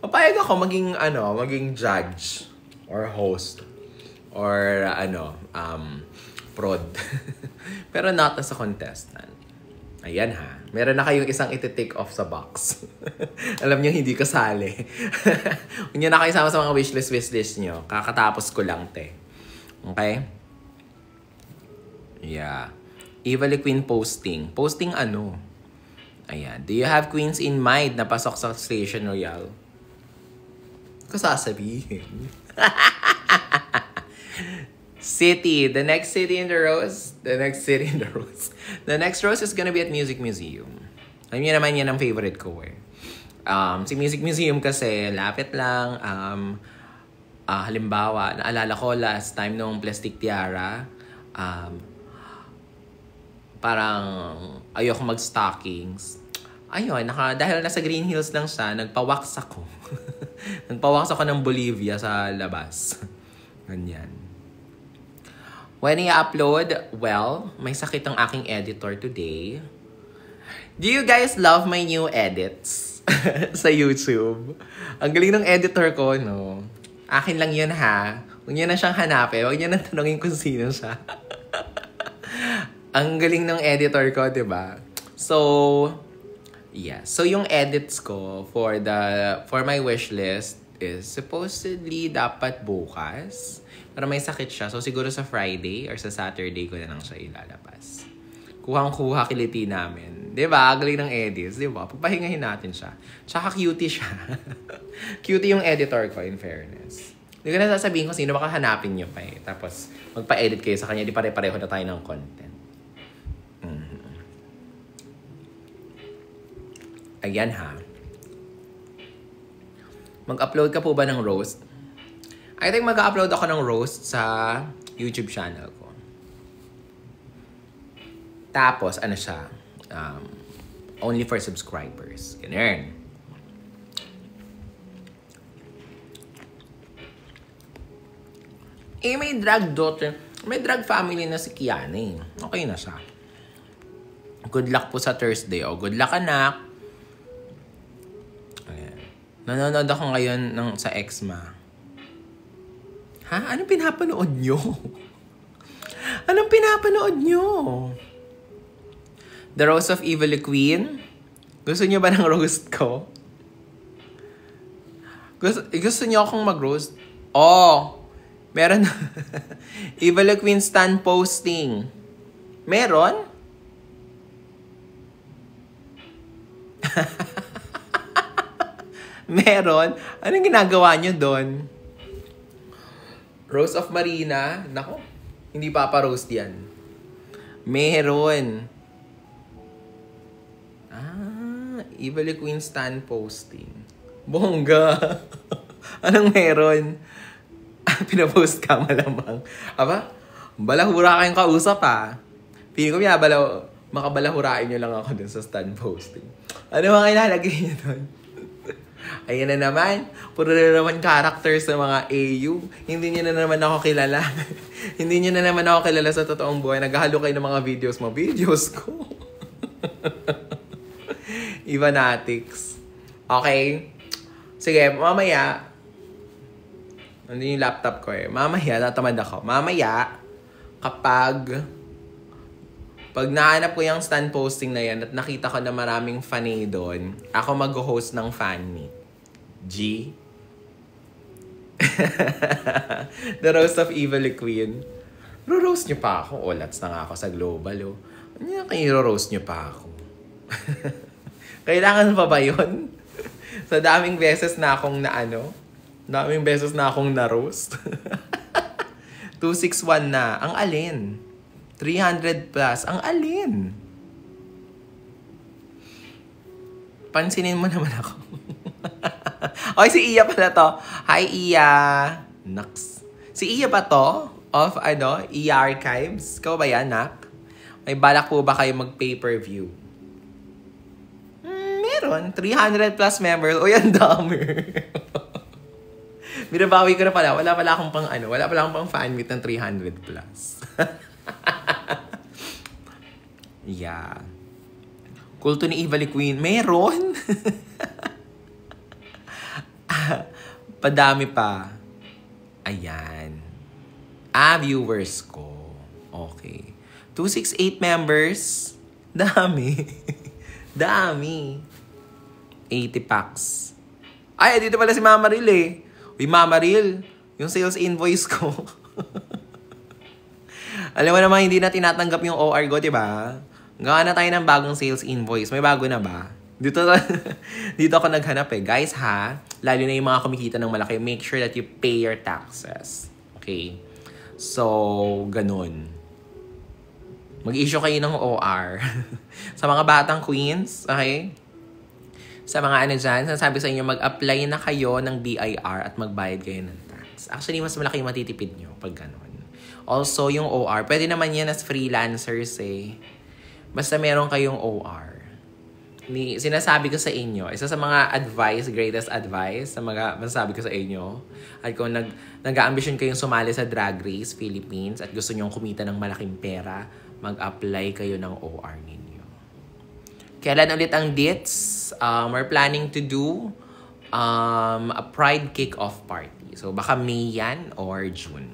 papayag ako maging judge or host or prod. Pero not as a contestant. Ayan ha. Meron na kayong isang iti-take off sa box. Alam niyo, hindi kasali. Huwag niyo na kayo sama sa mga wishlist niyo. Kakatapos ko lang, te. Okay? Yeah. Evil Queen posting. Posting ano? Ayan. Do you have queens in mind na pasok sa Station Royale? Sasabihin. City. The next city in the rose. The next rose is gonna be at Music Museum. Alam niyo naman yan ang favorite ko eh. Si Music Museum kasi, lapit lang. Halimbawa, naalala ko last time nung Plastic Tiara, parang ayoko mag-stockings. Ayun, dahil nasa Green Hills lang siya, nagpa-wax ako. Nagpa-wax ako ng Bolivia sa labas. Ganyan. When i-upload, well, may sakit ang aking editor today. Do you guys love my new edits sa YouTube? Ang galing ng editor ko, no? Akin lang yun, ha? Huwag niyo na siyang hanapin. Huwag niyo na tanongin kung sino siya. Ang galing ng editor ko, diba? So, yeah. So, yung edits ko for my wishlist is supposedly dapat bukas. Pero may sakit siya. So, siguro sa Friday or sa Saturday ko na lang siya ilalabas. Kuhang-kuha kiliti namin. Diba? Galing ng edits. Diba? Pagpahingahin natin siya. Tsaka cutie siya. Cutie yung editor ko, in fairness. Hindi ko na sasabihin kung sino baka hanapin nyo pa eh. Tapos, magpa-edit kayo sa kanya. Di pare-pareho na tayo ng content. Ayan ha. Mag-upload ka po ba ng roast? I think mag-upload ako ng roast sa YouTube channel ko. Tapos, ano siya? Only for subscribers. Ganun. May drag daughter. May drag family na si Kiana eh. Okay na siya. Good luck po sa Thursday. Good luck, anak. Ayan. Nanonood ako ngayon sa Exma. Ha? Anong pinapanood nyo? Anong pinapanood nyo? The Rose of Evil Queen? Gusto nyo ba ng roast ko? Gusto nyo akong mag-roast? Meron. Evil Queen stand posting. Meron? Meron? Anong ginagawa nyo doon? Rose of Marina? Nako, hindi papa-roast yan. Meron. Evil Queen stand posting. Bongga. Anong meron? Pinapost ka malamang. Aba, balahura kayong kausap ha. Piling ko makabalahurain nyo lang ako dun sa stand posting. Ano mga ilalagay nyo dun? Ayan na naman. Puro na naman characters ng mga AU. Hindi nyo na naman ako kilala. Hindi nyo na naman ako kilala sa totoong buhay. Naghahalo kayo ng mga videos mo. Videos ko. Ivanatics. Okay. Sige, mamaya. Nandun yung laptop ko eh. Mamaya, natamad ako. Mamaya, pag nahanap ko yung stand posting na yan at nakita ko na maraming fanny doon, ako mag-host ng fan meet. G. The Roast of Evil Queen. Ro-roast nyo pa ako. Lats na nga ako sa global. Ano kayo ro-roast nyo pa ako? Kailangan pa ba yun? Sa daming beses na akong na-roast. 261 na. Ang alin? 300 plus. Ang alin? Pansinin mo naman ako. Okay, si Iya pala to. Hi, Iya. Naks. Si Iya ba to? Of, Iya Archives? Ikaw ba yan, nak? May balak po ba kayo mag-pay-per-view? Meron. 300 plus members. O, yan dami. Binabawi ko na pala. Wala pala akong pang fan meet ng 300 plus. Yeah. Kulto ni Eva Queen. Meron. Padami pa. Ayan. Viewers ko. Okay. 268 members. Dami. Dami. 80 packs. Ay, dito pala si Mama Ril eh. Uy, Mama Ril. Yung sales invoice ko. Alam mo naman, hindi na tinatanggap yung OR ko, diba? Gawa na tayo ng bagong sales invoice. May bago na ba? Dito ako naghanap eh. Guys ha, lalo na yung mga kumikita ng malaki, make sure that you pay your taxes. Okay? So, ganun. Mag-issue kayo ng OR. Sa mga batang queens, okay? Sa mga ano dyan, sinasabi sa inyo, mag-apply na kayo ng BIR at magbayad kayo ng tax. Actually, mas malaki yung matitipid nyo pag ganun. Also, yung OR, pwede naman yan as freelancers eh. Basta meron kayong OR. Sinasabi ko sa inyo, isa sa mga greatest advice sa mga masasabi ko sa inyo, at kung nag-a-ambition kayong sumali sa Drag Race Philippines at gusto nyong kumita ng malaking pera, mag-apply kayo ng OR ninyo. Kailan ulit ang dates? We're planning to do a Pride kick-off party. So, baka May yan or June.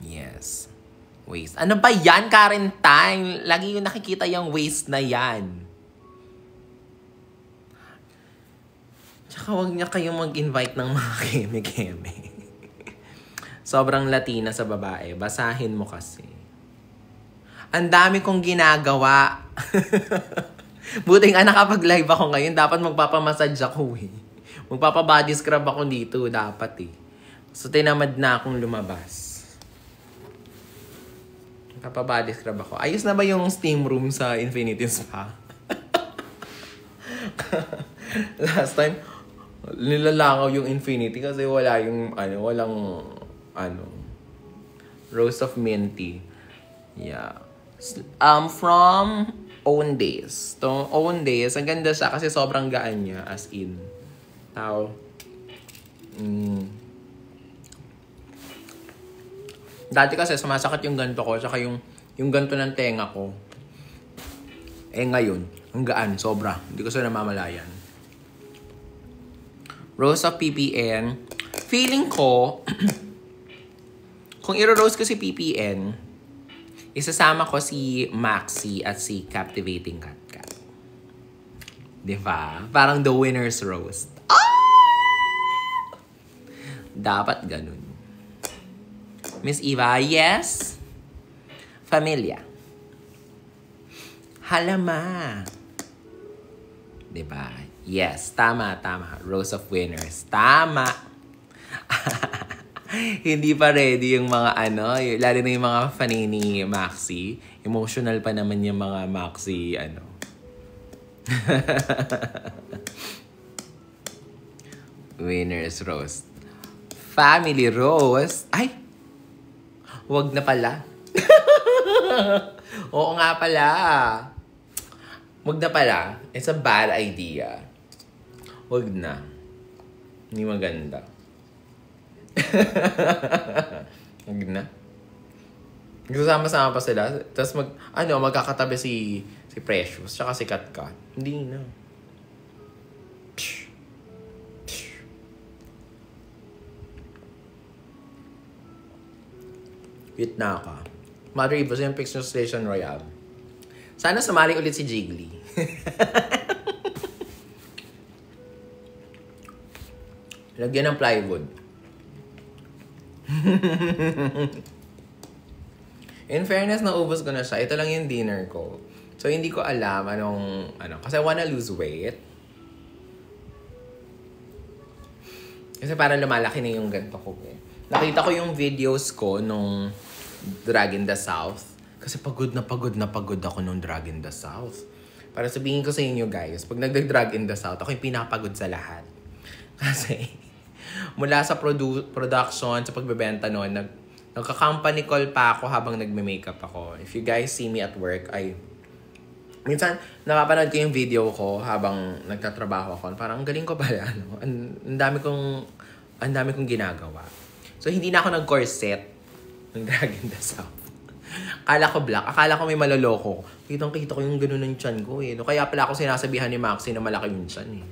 Yes. Waste. Ano ba yan, Karen Time? Lagi yung nakikita yung waste na yan. Tsaka huwag niya kayong mag-invite ng mga keme-keme. Sobrang Latina sa babae. Basahin mo kasi. Ang dami kong ginagawa. Buti nga nakapag-live ako ngayon. Dapat magpapamassage ako eh. Magpapabody scrub ako dito. Dapat eh. So, tinamad na akong lumabas. Kapabody scrub ako. Ayos na ba yung steam room sa Infinity Spa? Last time, nilalangaw yung Infinity kasi wala yung, walang Rose of Minty. Yeah. From Own Days. To Own Days, ang ganda siya kasi sobrang gaan niya, as in. Dati kasi sumasakit yung ganto ko, tsaka yung ganto ng tenga ko. Eh ngayon, ang gaan, sobra. Hindi ko siya namamalayan. Rose of PPN. Feeling ko, kung iro-rose ko si PPN, isasama ko si Maxi at si Captivating Cat. Diba? Parang the winner's roast. Dapat ganun. Miss Eva, yes. Familia. Halama. Diba? Yes, tama. Rose of Winners. Tama. Hindi pa ready yung mga lalo na yung mga fanay ni Maxi. Emotional pa naman yung mga Maxi, Winners roast. Family roast. Ay! Wag na pala. Oo nga pala. Wag na pala. It's a bad idea. Wag na. Hindi maganda. Wag na. Sama-sama pa sila. Tapos magkakatabi si Precious tsaka si Katkat. Hindi na. Wait na ka. Mother Eva, yung Pixel Station Royale. Sana sumali ulit si Jiggly. Lagyan ng plywood. In fairness, naubos ko na siya. Ito lang yung dinner ko. So, hindi ko alam kasi I wanna lose weight. Kasi parang lumalaki na yung ganito ko eh. Nakita ko yung videos ko nung Drag in the South. Kasi pagod ako nung Drag in the South. Para sabihin ko sa inyo guys, pag nagdag-Drag in the South, ako yung pinapagod sa lahat. Kasi mula sa production, sa pagbebenta noon, nagka-company call pa ako habang nagme-makeup ako. If you guys see me at work, Minsan, napapanood ko yung video ko habang nagtatrabaho ako. Parang, ang galing ko pala, ano? Ang dami kong ginagawa. So, hindi na ako nag-corset ng Drag in the South. Akala ko black. Akala ko may maloloko. Kitang-kita ko yung ganun ng tiyan ko eh. No? Kaya pala ako sinasabihan ni Maxi na malaki yung tiyan eh.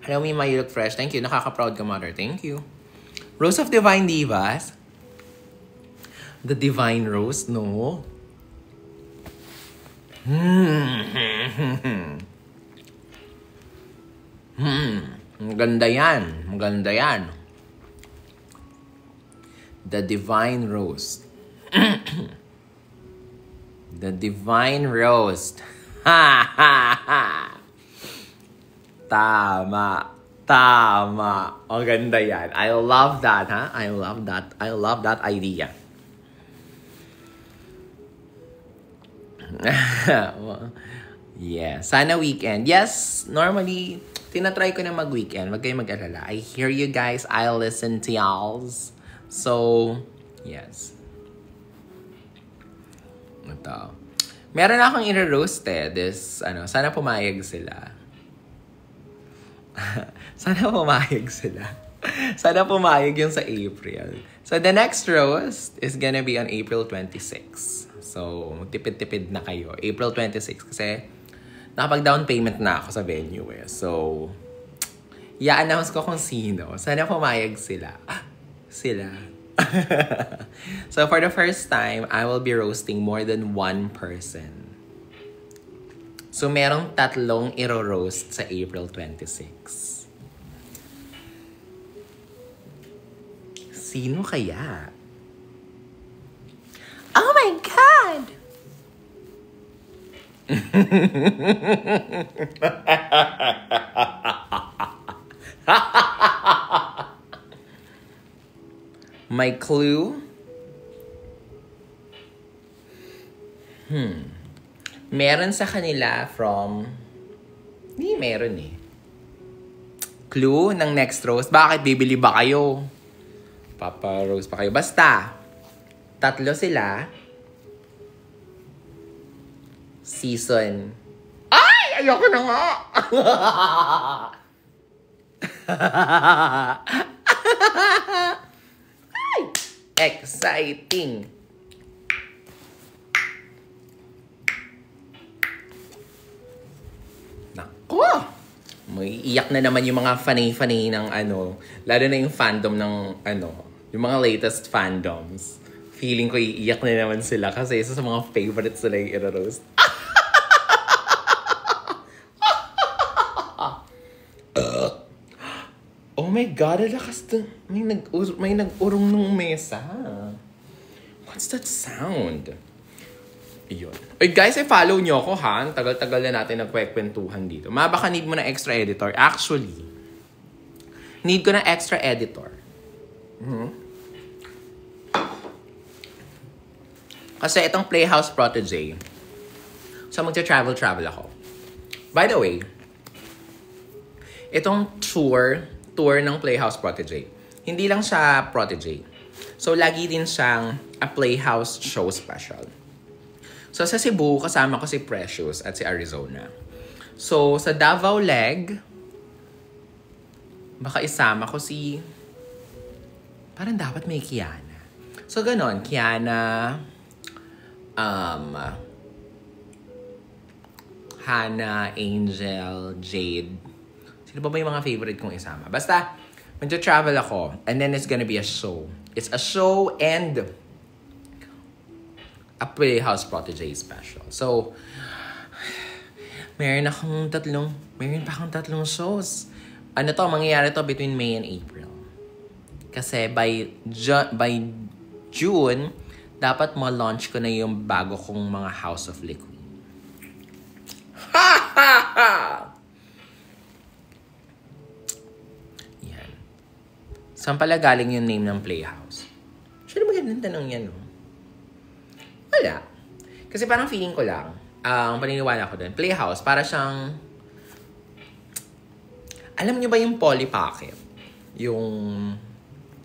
Hello, Mima, you look fresh. Thank you. Nakaka-proud ka, mother. Thank you. Rose of Divine Divas. The Divine Rose, no? Maganda yan. Maganda yan. The Divine Roast. The Divine Roast. Ha ha ha. Tama. Tama. Ang ganda yan. I love that, ha? I love that. I love that idea. Yeah. Sana weekend. Yes, normally, tinatry ko na mag-weekend. Wag kayong mag-alala. I hear you guys. I'll listen to y'alls. So, yes. Ito. Meron akong ina-roast eh. Sana pumayag sila. Sana pumayag sila. Sana pumayag yung sa April. So, the next roast is gonna be on April 26. So, tipid-tipid na kayo. April 26 kasi nakapag-down payment na ako sa venue eh. So, i-announce ko kung sino. Sana pumayag sila. Sila. So, for the first time, I will be roasting more than one person. So, merong 3 iro-roast sa April 26. Sino kaya? Oh my God! My clue? Meron sa kanila from... Hindi meron eh. Clue ng next roast. Bakit bibili ba kayo? Papa roast pa kayo. Basta, 3 sila. Season. Ay! Ayoko na nga! Ay! Exciting! Nako! May iyak na naman yung mga fanay-fanay ng lalo na yung fandom ng yung mga latest fandoms. Feeling ko iiyak na naman sila kasi isa sa mga favorites nila yung iro-roast. Oh my God, alakas to. May nag-urong ng mesa. What's that sound? Iyon. Oy guys, follow nyo ako ha. Tagal-tagal na natin nagkwekwentuhan dito. Baka need mo na extra editor. Actually, need ko na extra editor. Kasi itong Playhouse Protégé, so magta-travel ako. By the way, itong tour ng Playhouse Protégé, hindi lang siya Protégé. So, lagi din siyang a Playhouse show special. So, sa Cebu, kasama ko si Precious at si Arizona. So, sa Davao leg, baka isama ko si... Parang dapat may Kiana. So, ganon. Kiana, Hannah, Angel, Jade. Sino ba yung mga favorite kong isama? Basta, magta-travel ako. And then it's gonna be a show. It's a show and a Playhouse Protégé special. So, meron pa akong tatlong shows. Mangyayari to between May and April. Kasi by June, dapat ma-launch ko na yung bago kong mga House of Liquid. Ha ha ha! Yan. Saan pala galing yung name ng Playhouse? Sino ba ganun tanong yan, no? Wala. Kasi parang feeling ko lang, ang paniniwala ko dun, Playhouse, para siyang... Alam niyo ba yung Polly Pocket? Yung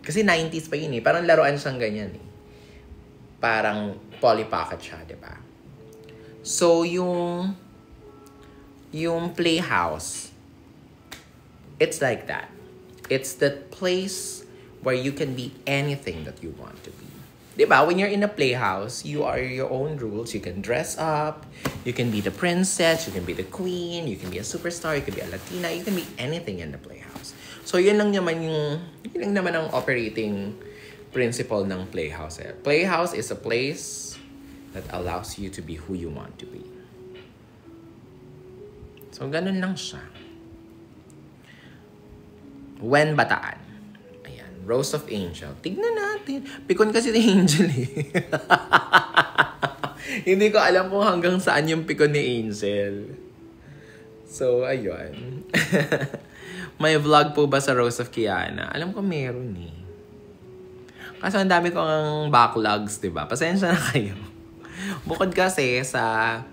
Kasi 90s pa yun eh. Parang laruan siyang ganyan eh. Parang Polly Pocket siya, di ba? So, yung playhouse, it's like that. It's the place where you can be anything that you want to be. Diba? When you're in a playhouse, you are your own rules. You can dress up. You can be the princess. You can be the queen. You can be a superstar. You can be a Latina. You can be anything in the playhouse. So, yun lang naman ang operating principle ng playhouse. Playhouse is a place that allows you to be who you want to be. So, ganun lang siya. When Bataan. Ayan. Rose of Angel. Tignan natin. Pikon kasi ni Angel eh. Hindi ko alam kung hanggang saan yung pikon ni Angel. So, ayun. May vlog po ba sa Rose of Kiana? Alam ko meron eh. Kasi ang dami kong backlogs, diba? Pasensya na kayo. Bukod kasi sa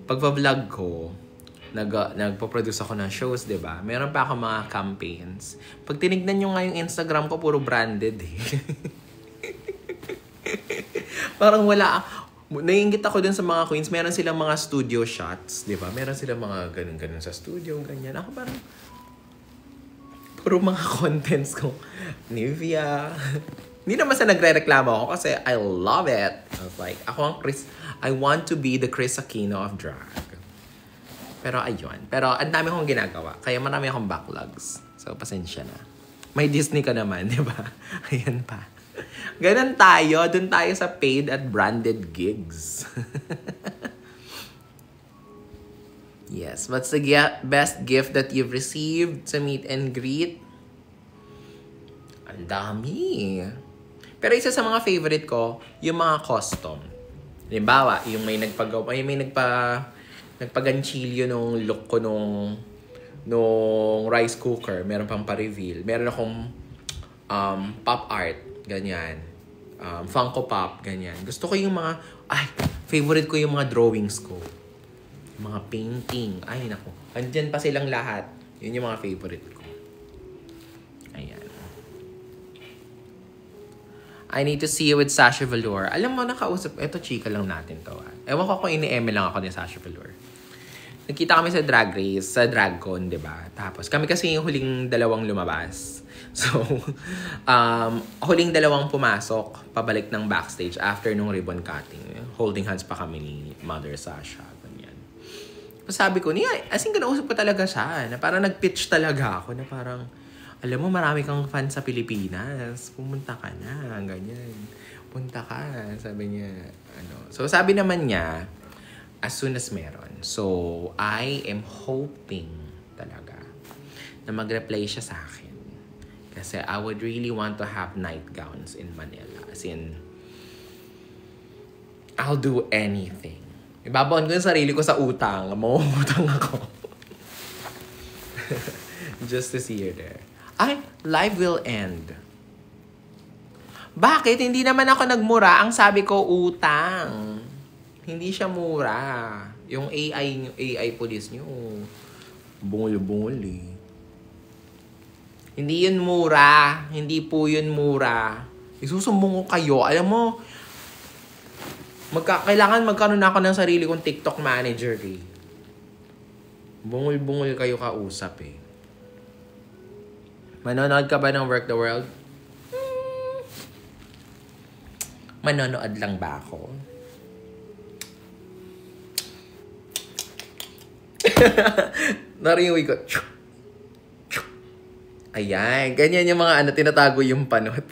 pagpa-vlog ko, nagpo-produce ako ng shows, diba? Meron pa ako mga campaigns. Pag tinignan nyo nga yung Instagram ko, puro branded eh. Parang wala. Naiingit ako dun sa mga queens. Meron silang mga studio shots, diba? Meron silang mga ganun-ganun sa studio, ganyan. Ako parang puro mga contents ko. Nivea. Hindi naman sa nagre-reklamo ako kasi I love it. I was like, I want to be the Chris Aquino of drag. Pero ayun. Pero ang dami kong ginagawa. Kaya marami akong backlogs. So, pasensya na. May Disney ka naman, di ba? Ayan pa. Ganun tayo. Doon tayo sa paid at branded gigs. Yes. What's the best gift that you've received sa meet and greet? Ang dami. Pero isa sa mga favorite ko, yung mga custom. Halimbawa, yung may nagpaganchilyo nung look ko nung rice cooker. Meron pang pa-reveal. Meron akong pop art. Ganyan. Funko Pop. Ganyan. Gusto ko yung mga... favorite ko yung mga drawings ko. Mga painting. Ay, naku. Andyan pa silang lahat. Yun yung mga favorite ko. Ayan. I need to see you with Sasha Velour. Alam mo, nakausap... Eto, chika lang natin to. Ewan ko kung ini-eme lang ako ni Sasha Velour. Nagkita kami sa Drag Race, sa DragCon, diba? Tapos, kami kasi yung huling dalawang lumabas. So, huling dalawang pumasok, pabalik ng backstage after nung ribbon cutting. Holding hands pa kami ni Mother Sasha. Ganyan. Tapos sabi ko, as in, kinausap ko talaga siya. Na parang nag-pitch talaga ako na parang, alam mo, marami kang fan sa Pilipinas. Pumunta ka na. Ganyan. Punta ka. Sabi niya, So, sabi naman niya, as soon as meron. So, I am hoping talaga na mag-reply siya sa akin. Kasi I would really want to have nightgowns in Manila. As in, I'll do anything. Ibabaon ko yung sarili ko sa utang. Mauutang ako. Just to see her there. Life will end. Bakit? Hindi naman ako nagmura. Ang sabi ko, utang. Hindi siya mura. Yung AI police nyo, bungol-bungol eh. Hindi yun mura. Hindi po yun mura. Isusumbong ko kayo. Alam mo, kailangan magkaroon na ako ng sarili kong TikTok manager eh. Bungol-bungol kayo kausap eh. Manonood ka ba ng Work the World? Manonood lang ba ako? Narinig ko. Ayan. Ganyan yung mga tinatago yung panot.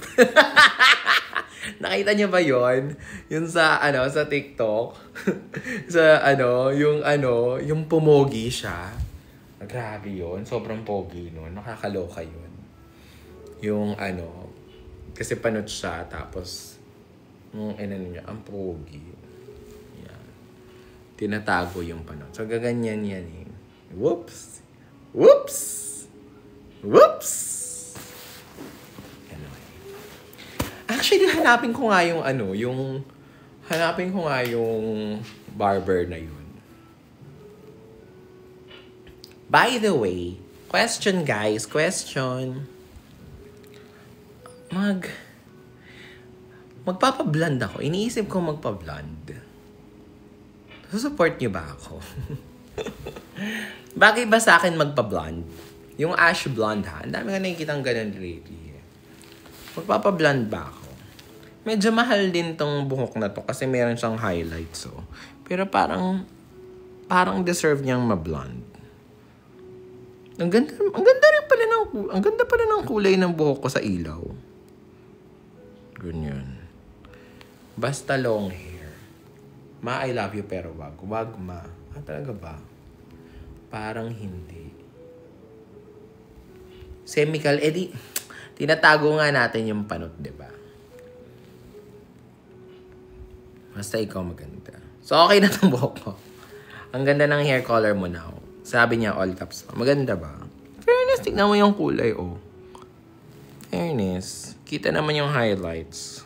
Nakita niyo ba yon? Yung sa TikTok. Yung pumogi siya. Grabe yun. Sobrang pogi nun. Nakakaloka yun. Yung kasi panot siya, tapos niya, ang pogi. Yan. Tinatago yung panot. So, gaganyan yan eh. Whoops! Whoops! Whoops! Actually, hanapin ko nga yung barber na yun. By the way, question guys, question. magpapablond ako. Iniisip ko magpa-blond. Support niyo ba ako? Bagay ba sa akin magpa-blond? Yung ash blonde ha? Ang dami ka nakikitang ganun lately. Magpapablond ba ako? Medyo mahal din tong buhok na to kasi meron siyang highlights. So. Pero parang deserve niyang ma-blonde. Ang ganda pala ng kulay ng buhok ko sa ilaw. Ganyan. Basta long hair. Ma, I love you pero wag. Wag, ma. Talaga ba? Parang hindi. Semical, edi, tinatago nga natin yung panot, diba? Basta ikaw maganda. So, okay na tong buhok ko. Ang ganda ng hair color mo now. Sabi niya, all caps. Maganda ba? Fairness, tignan mo yung kulay, oh. Fairness. Kita naman yung highlights.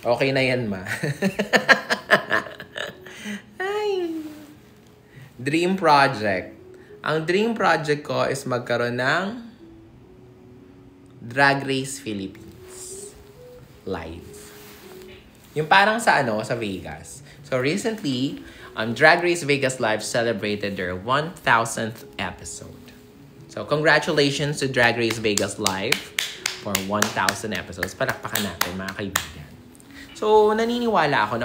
Okay na yan, ma. Ay. Dream project. Ang dream project ko is magkaroon ng Drag Race Philippines live. Yung parang sa Vegas. So recently, Drag Race Vegas Live celebrated their 1,000th episode. So congratulations to Drag Race Vegas Live for 1,000 episodes. Palakpakan natin, mga kaibigan. So naniniwala ako.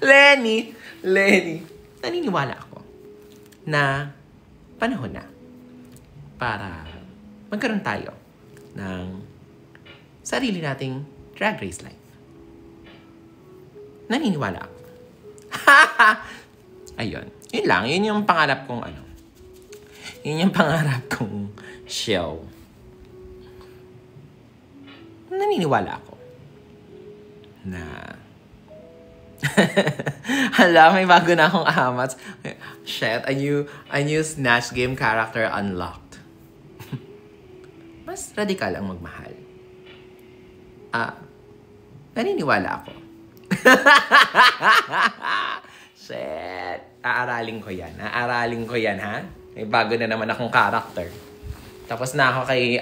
Lenny, naniniwala ako na panahon na para magkaroon tayo ng sarili nating Drag Race Live. Naniniwala ako. Ayun. Yun lang. Yun yung pangarap kong Yun yung pangarap kong show. Naniniwala ako na hala, may bago na akong amats. Shit, a new Snatch Game character unlocked. Mas radikal ang magmahal. Naniniwala ako. Shit. Aaralin ko yan, ha? May bago na naman akong character. Tapos na ako kay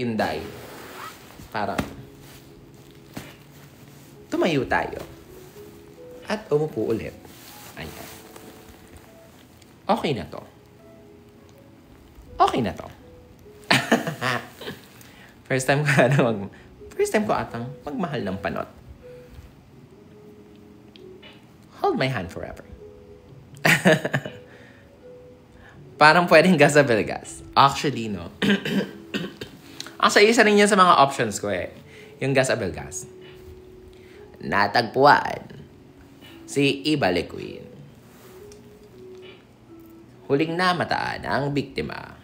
Inday. Para tumayo tayo. At umupo ulit. Ayan. Okay na to. First time ko atang magmahal ng panot. Hold my hand forever. Parang pwedeng gas sa Belgas. Actually, no. Actually, isa rin yan sa mga options ko eh. Yung gas sa Belgas. Natagpuan si Iba Le Queen. Huling namataan ang biktima.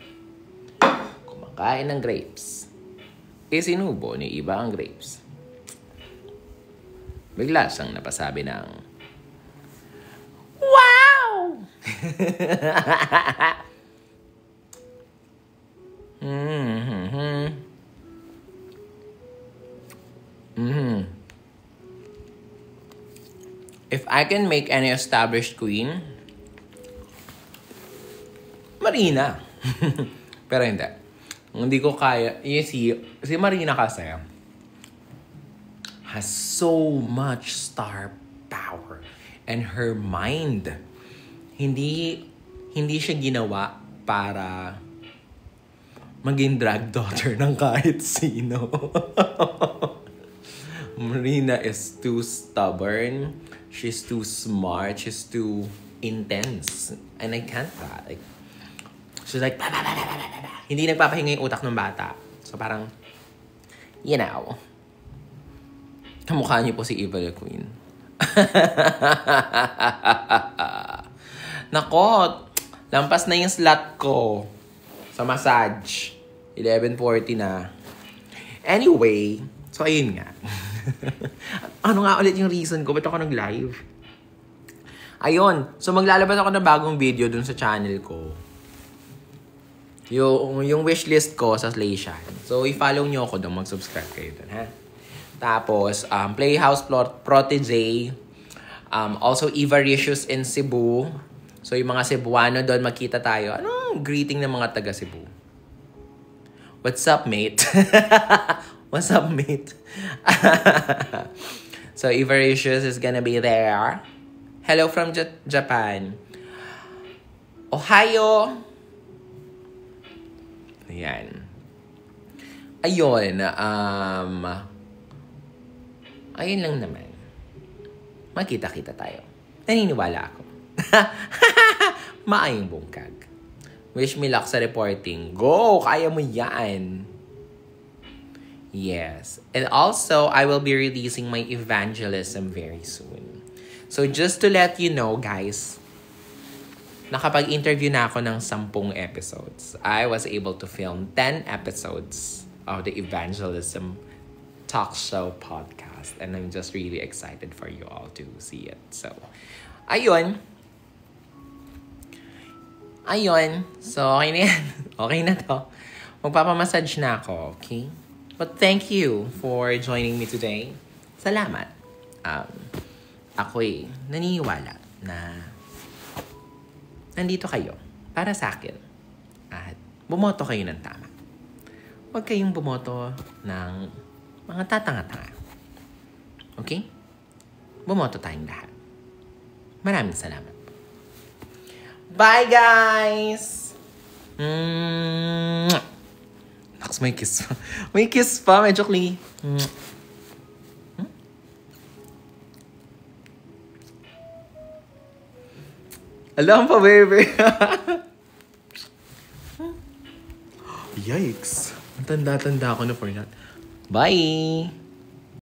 Kumakain ng grapes. Isinubo ni Iba ang grapes. Bigla siyang napasabi ng wow! If I can make any established queen, Marina. Pero hindi ko kaya. Si Marina kasi has so much star power. And her mind, hindi siya ginawa para maging drag daughter ng kahit sino. Marina is too stubborn. She's too smart. She's too intense. And I can't that. She's like, bah, bah, bah, bah, bah, bah. Hindi nagpapahinga yung utak ng bata. So parang, kamukha niyo po si Iba Le Queen. Nako, lampas na yung slot ko sa massage. 11:40 na. Anyway, so ayun nga. Ano nga ulit yung reason ko? Ba't ako nag-live? Ayun, so maglalabas ako ng bagong video dun sa channel ko. Yung wishlist ko sa Slayshan. So, i-follow nyo ako doon. Mag-subscribe kayo doon, ha? Tapos, Playhouse Protege. Also, Ivaricious in Cebu. So, yung mga Cebuano doon, magkita tayo. Anong greeting ng mga taga Cebu? What's up, mate? What's up, mate? So, Ivaricious is gonna be there. Hello from Japan. Ohio! Ayan. Ayun, ayun lang naman. Magkita-kita tayo. Naniniwala ako. Maayong bungkag. Wish me luck sa reporting. Go! Kaya mo yan. Yes. And also, I will be releasing my evangelism very soon. So, just to let you know, guys, nakapag-interview na ako ng 10 episodes. I was able to film 10 episodes of the Evangelism Talk Show podcast. And I'm just really excited for you all to see it. So, ayun. So, okay na yan. Okay na to. Magpapamassage na ako, okay? But thank you for joining me today. Salamat. Ako'y naniniwala na nandito kayo para sa akin. At bumoto kayo ng tama. Huwag kayong bumoto ng mga tatanga-tanga. Okay? Bumoto tayong lahat. Maraming salamat. Bye, guys! Naks, may kiss pa. May kiss pa, medyo klingi. Alam pa, baby. Yikes. Ang tanda-tanda ako na for that. Bye!